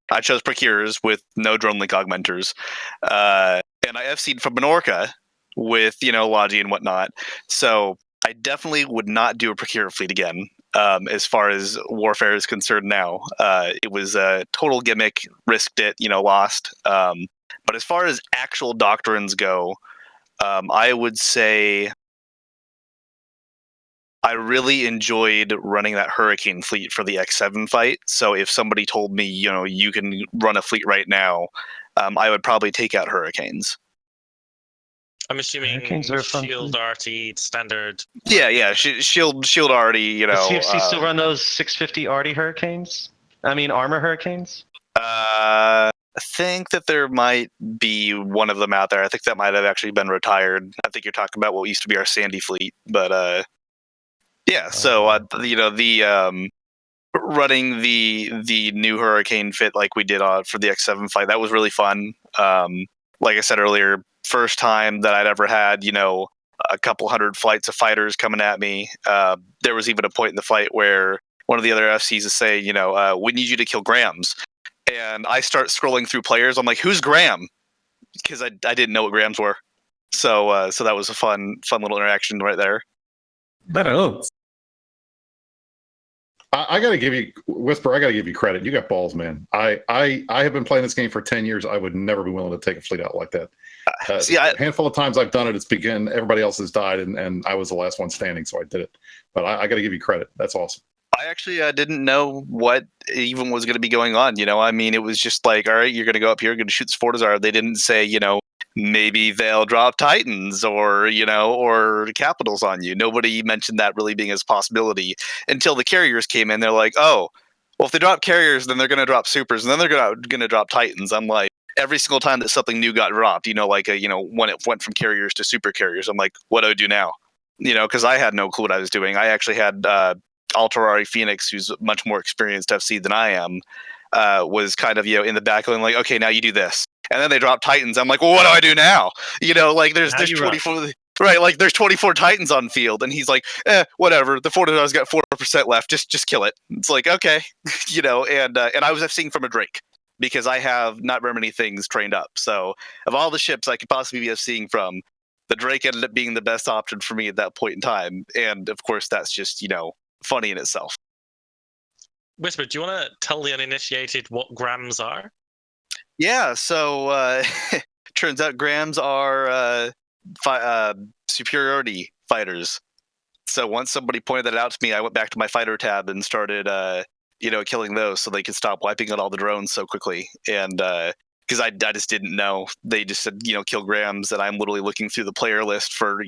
I chose procurers with no drone link augmenters, and I FC'd from Menorca with Logi and whatnot. So I definitely would not do a procurer fleet again. As far as warfare is concerned now, it was a total gimmick. Risked it, lost. But as far as actual doctrines go, I would say I really enjoyed running that Hurricane fleet for the X7 fight. So if somebody told me, you can run a fleet right now, I would probably take out Hurricanes. I'm assuming shield arty standard. Yeah, shield arty. Does CFC still run those 650 arty Hurricanes? I mean, armor Hurricanes. I think that there might be one of them out there. I think that might have actually been retired. I think you're talking about what used to be our Sandy fleet, but yeah. So the running the new Hurricane fit like we did for the X7 fight, that was really fun. Like I said earlier, first time that I'd ever had a couple hundred flights of fighters coming at me. There was even a point in the fight where one of the other FCs is saying, we need you to kill Grams. And I start scrolling through players. I'm like, who's Graham? Because I didn't know what Grams were. So that was a fun little interaction right there. Better. I got to give you, Whisper, I got to give you credit. You got balls, man. I have been playing this game for 10 years. I would never be willing to take a fleet out like that. A handful of times I've done it, everybody else has died, and I was the last one standing, so I did it. But I got to give you credit. That's awesome. I actually didn't know what even was going to be going on. I mean, it was just like, all right, you're going to go up here, you're going to shoot this Fortizar. They didn't say, maybe they'll drop Titans or Capitals on you. Nobody mentioned that really being a possibility until the carriers came in. They're like, oh, well, if they drop carriers, then they're going to drop supers, and then they're going to drop titans. I'm like, every single time that something new got dropped, like when it went from carriers to super carriers, I'm like, what do I do now? Because I had no clue what I was doing. I actually had Alterari Phoenix, who's much more experienced FC than I am, was kind of in the back going like, okay, now you do this, and then they drop titans. I'm like, well, what do I do now? Like there's 24. Right, like there's 24 Titans on field, and he's like, whatever. The Fortitude's got 4% left. Just kill it. It's like, okay, and I was FCing from a Drake because I have not very many things trained up. So of all the ships I could possibly be FCing from, the Drake ended up being the best option for me at that point in time. And of course, that's just funny in itself. Whisper, do you want to tell the uninitiated what grams are? Yeah. So turns out grams are superiority fighters. So once somebody pointed that out to me, I went back to my fighter tab and started killing those so they could stop wiping out all the drones so quickly. And because I just didn't know, they just said kill grams, and I'm literally looking through the player list for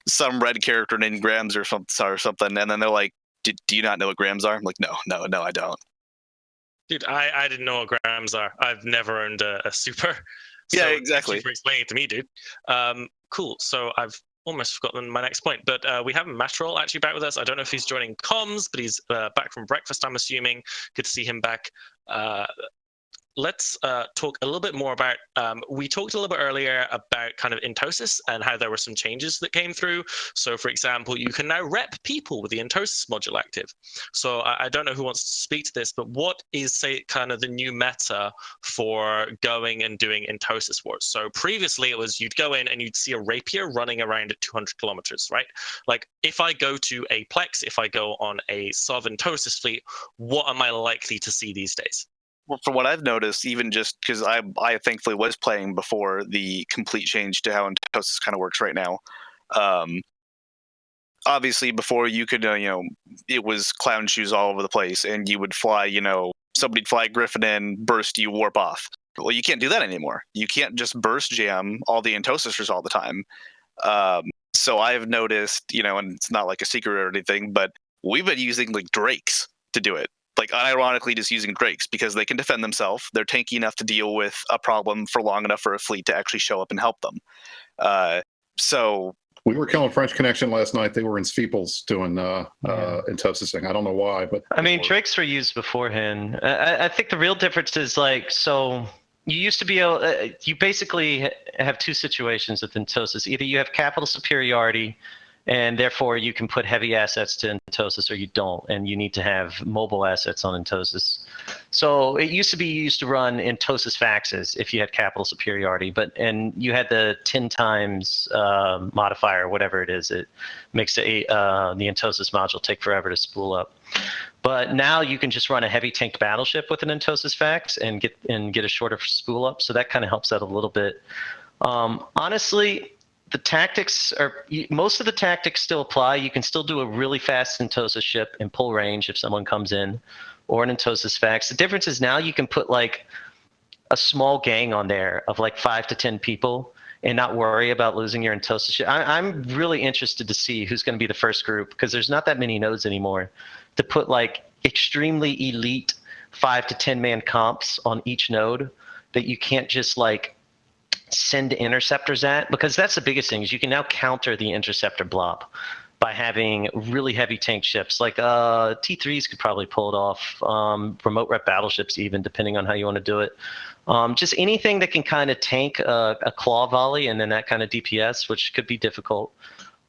some red character named Grams or something, and then they're like, do you not know what grams are? I'm like, no, I don't. Dude, I didn't know what grams are. I've never owned a super. So yeah, exactly. Thank you for explaining it to me, dude. Cool. So I've almost forgotten my next point, but we have Matrol actually back with us. I don't know if he's joining comms, but he's back from breakfast, I'm assuming. Good to see him back. Let's talk a little bit more about, we talked a little bit earlier about kind of entosis and how there were some changes that came through. So for example, you can now rep people with the entosis module active. So I don't know who wants to speak to this, but what is, say, kind of the new meta for going and doing entosis wars? So previously it was you'd go in and you'd see a rapier running around at 200 kilometers, right? Like if I go to a Plex, if I go on a Sov entosis fleet, what am I likely to see these days? Well, from what I've noticed, even just because I thankfully was playing before the complete change to how entosis kind of works right now. Obviously, before you could, it was clown shoes all over the place, and you would fly, somebody'd fly Griffin in, burst you, warp off. Well, you can't do that anymore. You can't just burst jam all the entosisers all the time. So I've noticed, and it's not like a secret or anything, but we've been using like Drakes to do it. Like unironically just using Drakes because they can defend themselves. They're tanky enough to deal with a problem for long enough for a fleet to actually show up and help them. So we were killing French Connection last night. They were in Steeples doing entosising. I don't know why, but I mean, Drakes were used beforehand. I think the real difference is so you used to be able. You basically have two situations with entosis. Either you have capital superiority, and therefore you can put heavy assets to entosis, or you don't, and you need to have mobile assets on entosis. So it used to be used to run entosis faxes if you had capital superiority, and you had the 10 times modifier, whatever it is. It makes the entosis module take forever to spool up. But now you can just run a heavy tanked battleship with an entosis fax and get a shorter spool up. So that kind of helps out a little bit. Honestly, the tactics most of the tactics still apply. You can still do a really fast entosis ship and pull range if someone comes in, or an entosis fax. The difference is now you can put like a small gang on there of like 5 to 10 people and not worry about losing your entosis ship. I'm really interested to see who's going to be the first group, because there's not that many nodes anymore, to put like extremely elite 5 to 10 man comps on each node that you can't just like send interceptors at, because that's the biggest thing is you can now counter the interceptor blob by having really heavy tank ships. Like T3s could probably pull it off, remote rep battleships even, depending on how you want to do it. Just anything that can kind of tank a claw volley and then that kind of DPS, which could be difficult.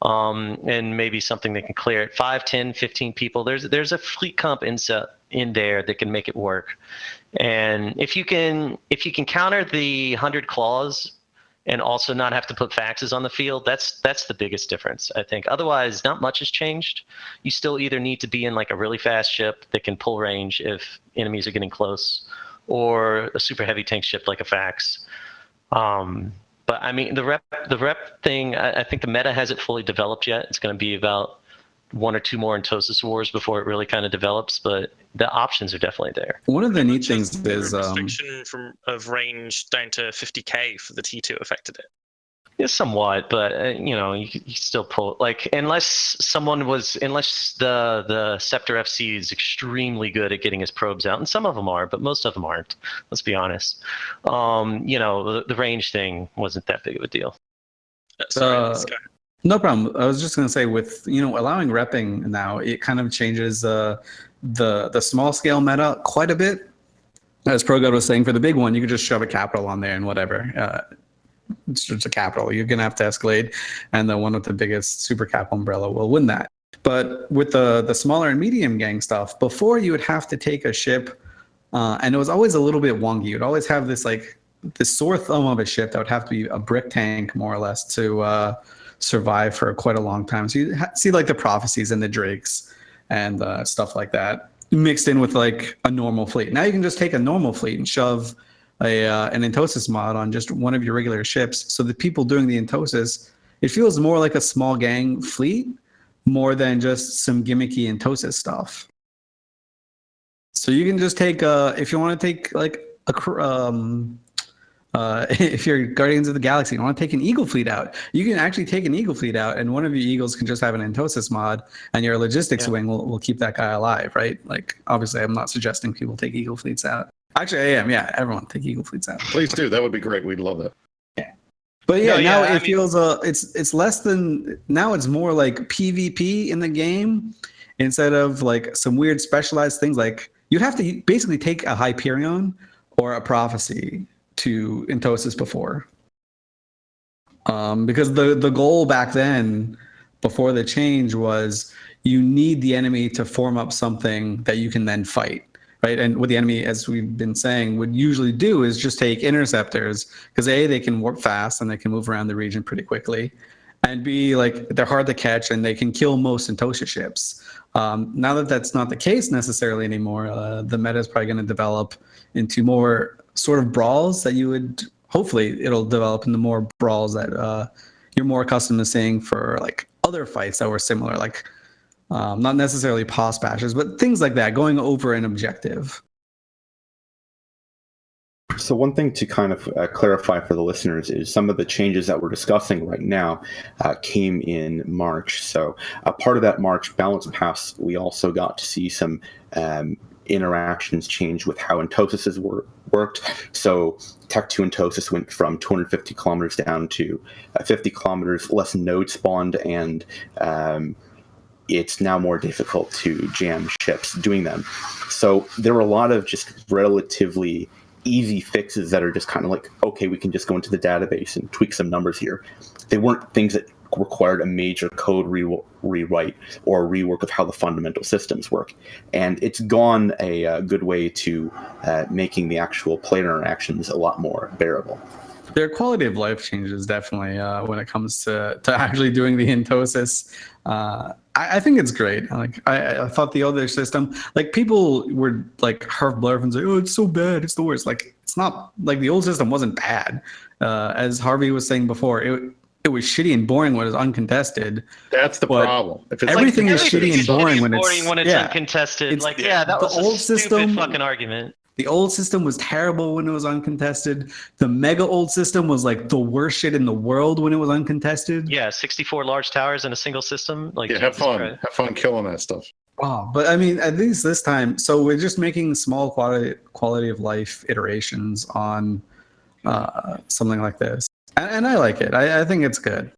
And maybe something that can clear it. 5, 10, 15 people. There's a fleet comp in there that can make it work. And if you can counter the 100 claws and also not have to put faxes on the field, that's the biggest difference, I think. Otherwise, not much has changed. You still either need to be in like a really fast ship that can pull range if enemies are getting close, or a super heavy tank ship like a fax. But I mean, the rep thing, I think the meta hasn't fully developed yet. It's going to be about 1 or 2 more entosis wars before it really kind of develops, but the options are definitely there. One of the neat things is restriction of range down to 50k for the T2 affected it. Yeah, somewhat, but you still pull like unless the Scepter FC is extremely good at getting his probes out, and some of them are, but most of them aren't. Let's be honest. The range thing wasn't that big of a deal. Sorry, No problem. I was just going to say, with allowing repping now, it kind of changes the small scale meta quite a bit. As ProGod was saying, for the big one, you could just shove a capital on there and whatever. It's just a capital. You're going to have to escalate, and the one with the biggest super cap umbrella will win that. But with the smaller and medium gang stuff, before you would have to take a ship, and it was always a little bit wonky. You'd always have this sore thumb of a ship that would have to be a brick tank, more or less, to survive for quite a long time. So you see like the prophecies and the drakes and stuff like that mixed in with like a normal fleet. Now you can just take a normal fleet and shove an entosis mod on just one of your regular ships. So the people doing the entosis, it feels more like a small gang fleet more than just some gimmicky entosis stuff. So you can just take if you want to take like if you're Guardians of the Galaxy, you want to take an Eagle fleet out, you can actually take an Eagle fleet out, and one of your Eagles can just have an entosis mod, and your logistics wing will keep that guy alive, right? Like, obviously, I'm not suggesting people take Eagle fleets out. Actually, I am. Yeah, everyone take Eagle fleets out. Please do. That would be great. We'd love that. Yeah. But yeah, it feels it's less than, now it's more like PvP in the game instead of like some weird specialized things. Like, you'd have to basically take a Hyperion or a Prophecy to entosis before, because the goal back then, before the change, was you need the enemy to form up something that you can then fight, right? And what the enemy, as we've been saying, would usually do is just take interceptors, because A, they can warp fast and they can move around the region pretty quickly, and B, like, they're hard to catch and they can kill most entosis ships. Now that that's not the case necessarily anymore, the meta is probably going to develop into more sort of brawls that you would, hopefully it'll develop into more brawls that you're more accustomed to seeing for like other fights that were similar, like not necessarily pause bashes, but things like that, going over an objective. So one thing to kind of clarify for the listeners is some of the changes that we're discussing right now came in March. So part of that March balance pass, we also got to see some interactions change with how entosises worked. So Tech 2 entosis went from 250 kilometers down to 50 kilometers, less node spawned, and it's now more difficult to jam ships doing them. So there were a lot of just relatively easy fixes that are just kind of like, okay, we can just go into the database and tweak some numbers here. They weren't things that required a major code rewrite or rework of how the fundamental systems work. And it's gone a good way to making the actual player interactions a lot more bearable. Their quality of life changes definitely when it comes to actually doing the entosis. I think it's great. Like, I thought the other system, like, people were like half blurf and say, "Oh, it's so bad, it's the worst." Like, it's not. Like, the old system wasn't bad. As Harvey was saying before, it was shitty and boring when it was uncontested. That's the problem. If everything is shitty and boring when it's uncontested. That was a stupid fucking argument. The old system was terrible when it was uncontested. The mega old system was like the worst shit in the world when it was uncontested. Yeah, 64 large towers in a single system. Like, yeah, have fun. Have fun killing that stuff. Oh, but I mean, at least this time, so we're just making small quality of life iterations on something like this. And I like it. I think it's good.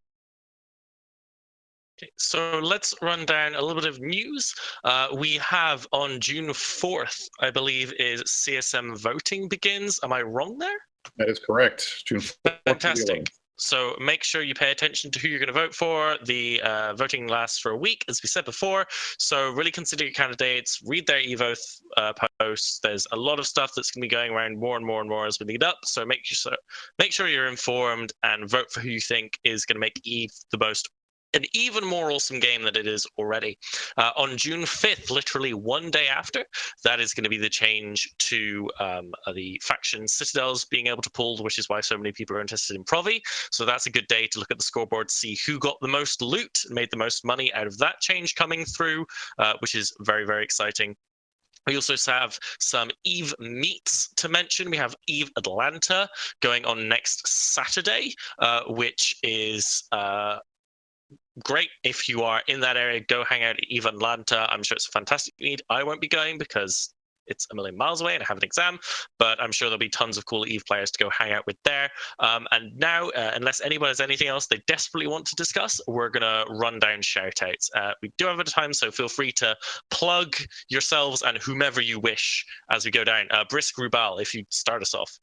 Okay, so let's run down a little bit of news. We have on June 4th, I believe, is CSM voting begins. Am I wrong there? That is correct. June 4th. Fantastic. So make sure you pay attention to who you're going to vote for. The voting lasts for a week, as we said before. So really consider your candidates, read their evoth posts. There's a lot of stuff that's going to be going around more and more and more as we lead up. So make sure you're informed and vote for who you think is going to make EVE an even more awesome game than it is already. On June 5th, literally one day after, that is going to be the change to the faction citadels being able to pull, which is why so many people are interested in Provi. So that's a good day to look at the scoreboard, see who got the most loot, made the most money out of that change coming through, which is very, very exciting. We also have some Eve meets to mention. We have Eve Atlanta going on next Saturday, which is great. If you are in that area, go hang out at Eve Atlanta. I'm sure it's a fantastic meet. I won't be going because it's a million miles away and I have an exam, but I'm sure there'll be tons of cool Eve players to go hang out with there. And now, unless anyone has anything else they desperately want to discuss, we're going to run down shoutouts. We do have a bit of time, so feel free to plug yourselves and whomever you wish as we go down. Brisk Rubal, if you start us off.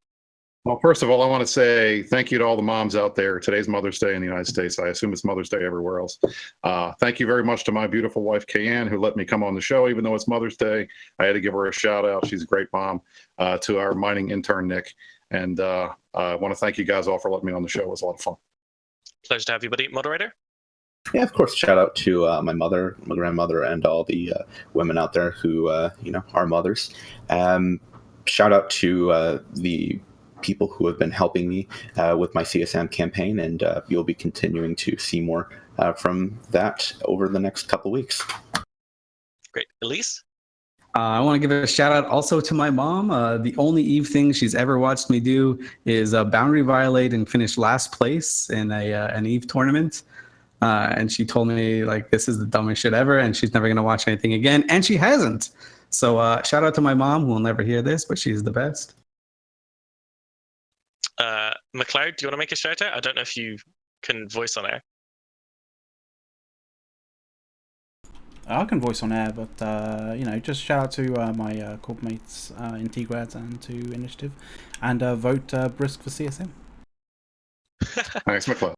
Well, first of all, I want to say thank you to all the moms out there. Today's Mother's Day in the United States. I assume it's Mother's Day everywhere else. Thank you very much to my beautiful wife, Kayanne, who let me come on the show, even though it's Mother's Day. I had to give her a shout out. She's a great mom. To our mining intern, Nick. And I want to thank you guys all for letting me on the show. It was a lot of fun. Pleasure to have you, buddy. Moderator? Yeah, of course. Shout out to my mother, my grandmother, and all the women out there who, are mothers. Shout out to the people who have been helping me with my CSM campaign, and you'll be continuing to see more from that over the next couple weeks. Great. Elise? I want to give a shout out also to my mom. The only Eve thing she's ever watched me do is boundary violate and finish last place in an Eve tournament. And she told me, like, this is the dumbest shit ever, and she's never going to watch anything again. And she hasn't. So shout out to my mom, who will never hear this, but she's the best. McLeod, do you want to make a shout out? I don't know if you can voice on air. I can voice on air, but just shout out to my corp mates in T-Grads and to Initiative, and vote Brisk for CSM. Thanks, McLeod.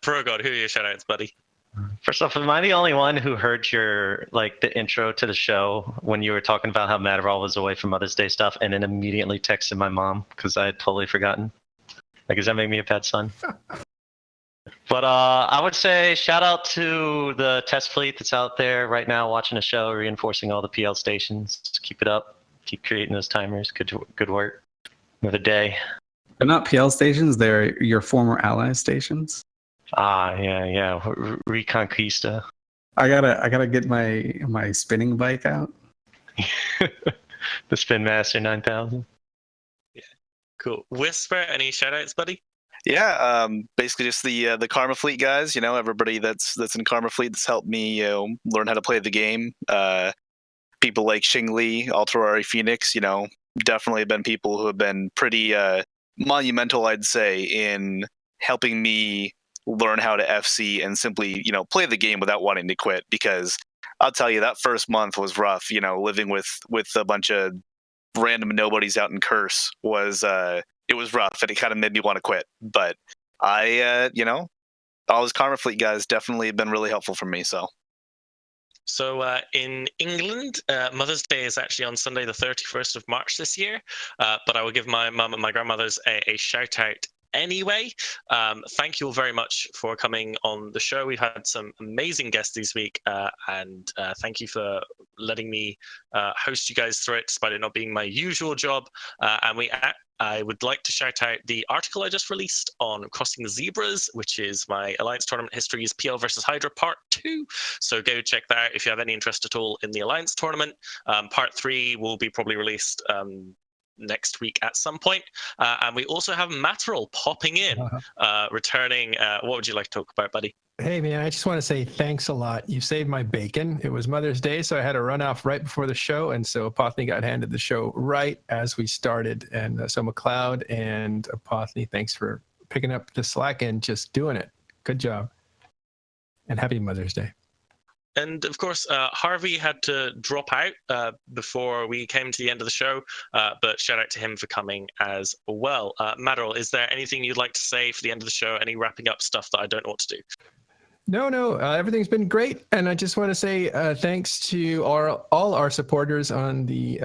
Progod, who are your shout outs, buddy? First off, am I the only one who heard your the intro to the show when you were talking about how Madrigal was away from Mother's Day stuff, and then immediately texted my mom because I had totally forgotten? Like, does that make me a bad son? But I would say shout out to the test fleet that's out there right now watching the show, reinforcing all the PL stations. Keep it up. Keep creating those timers. Good work. Another day. They're not PL stations. They're your former ally stations. Yeah. Reconquista. I gotta get my spinning bike out. The Spin Master 9000. Yeah, cool. Whisper, any shoutouts, buddy? Yeah, basically just the Karma Fleet guys. Everybody that's in Karma Fleet that's helped me learn how to play the game. People like Xing Li, Alterari Phoenix. Definitely have been people who have been pretty monumental, I'd say, in helping me learn how to FC and simply play the game without wanting to quit. Because I'll tell you, that first month was rough. Living with a bunch of random nobodies out in Curse was it was rough, and it kind of made me want to quit. But I all those Karma Fleet guys definitely have been really helpful for me. So in England, Mother's Day is actually on Sunday, the 31st of March this year. But I will give my mum and my grandmothers a shout out anyway. Thank you all very much for coming on the show. We've had some amazing guests this week, and thank you for letting me host you guys through it, despite it not being my usual job. I would like to shout out the article I just released on Crossing the Zebras, which is my Alliance Tournament Histories PL versus Hydra Part 2. So go check that out if you have any interest at all in the Alliance Tournament. Part 3 will be probably released next week at some point. And we also have Matterall popping in, returning. What would you like to talk about, buddy? Hey, man, I just want to say thanks a lot. You saved my bacon. It was Mother's Day, so I had to run off right before the show. And so Apothony got handed the show right as we started. And so McLeod and Apothony, thanks for picking up the slack and just doing it. Good job. And happy Mother's Day. And of course, Harvey had to drop out before we came to the end of the show, but shout out to him for coming as well. Madderall, is there anything you'd like to say for the end of the show? Any wrapping up stuff that I don't know what to do? No, everything's been great. And I just want to say thanks to all our supporters on the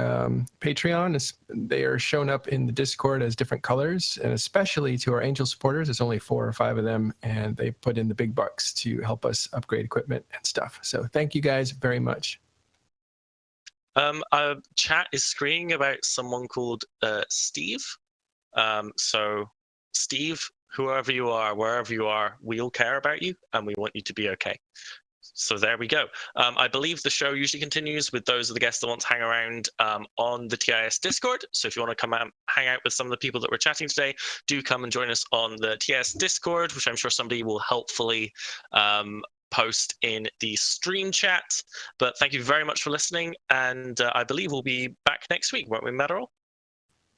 Patreon. They are shown up in the Discord as different colors, and especially to our Angel supporters. There's only 4 or 5 of them, and they put in the big bucks to help us upgrade equipment and stuff. So thank you guys very much. Chat is screaming about someone called Steve. So Steve, whoever you are, wherever you are, we all care about you and we want you to be okay. So there we go. I believe the show usually continues with those of the guests that want to hang around on the TIS Discord. So if you want to come out, hang out with some of the people that we're chatting today, do come and join us on the TIS Discord, which I'm sure somebody will helpfully post in the stream chat. But thank you very much for listening, and I believe we'll be back next week, won't we, Matterall?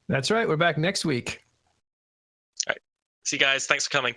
That's right. We're back next week. All right. See you guys. Thanks for coming.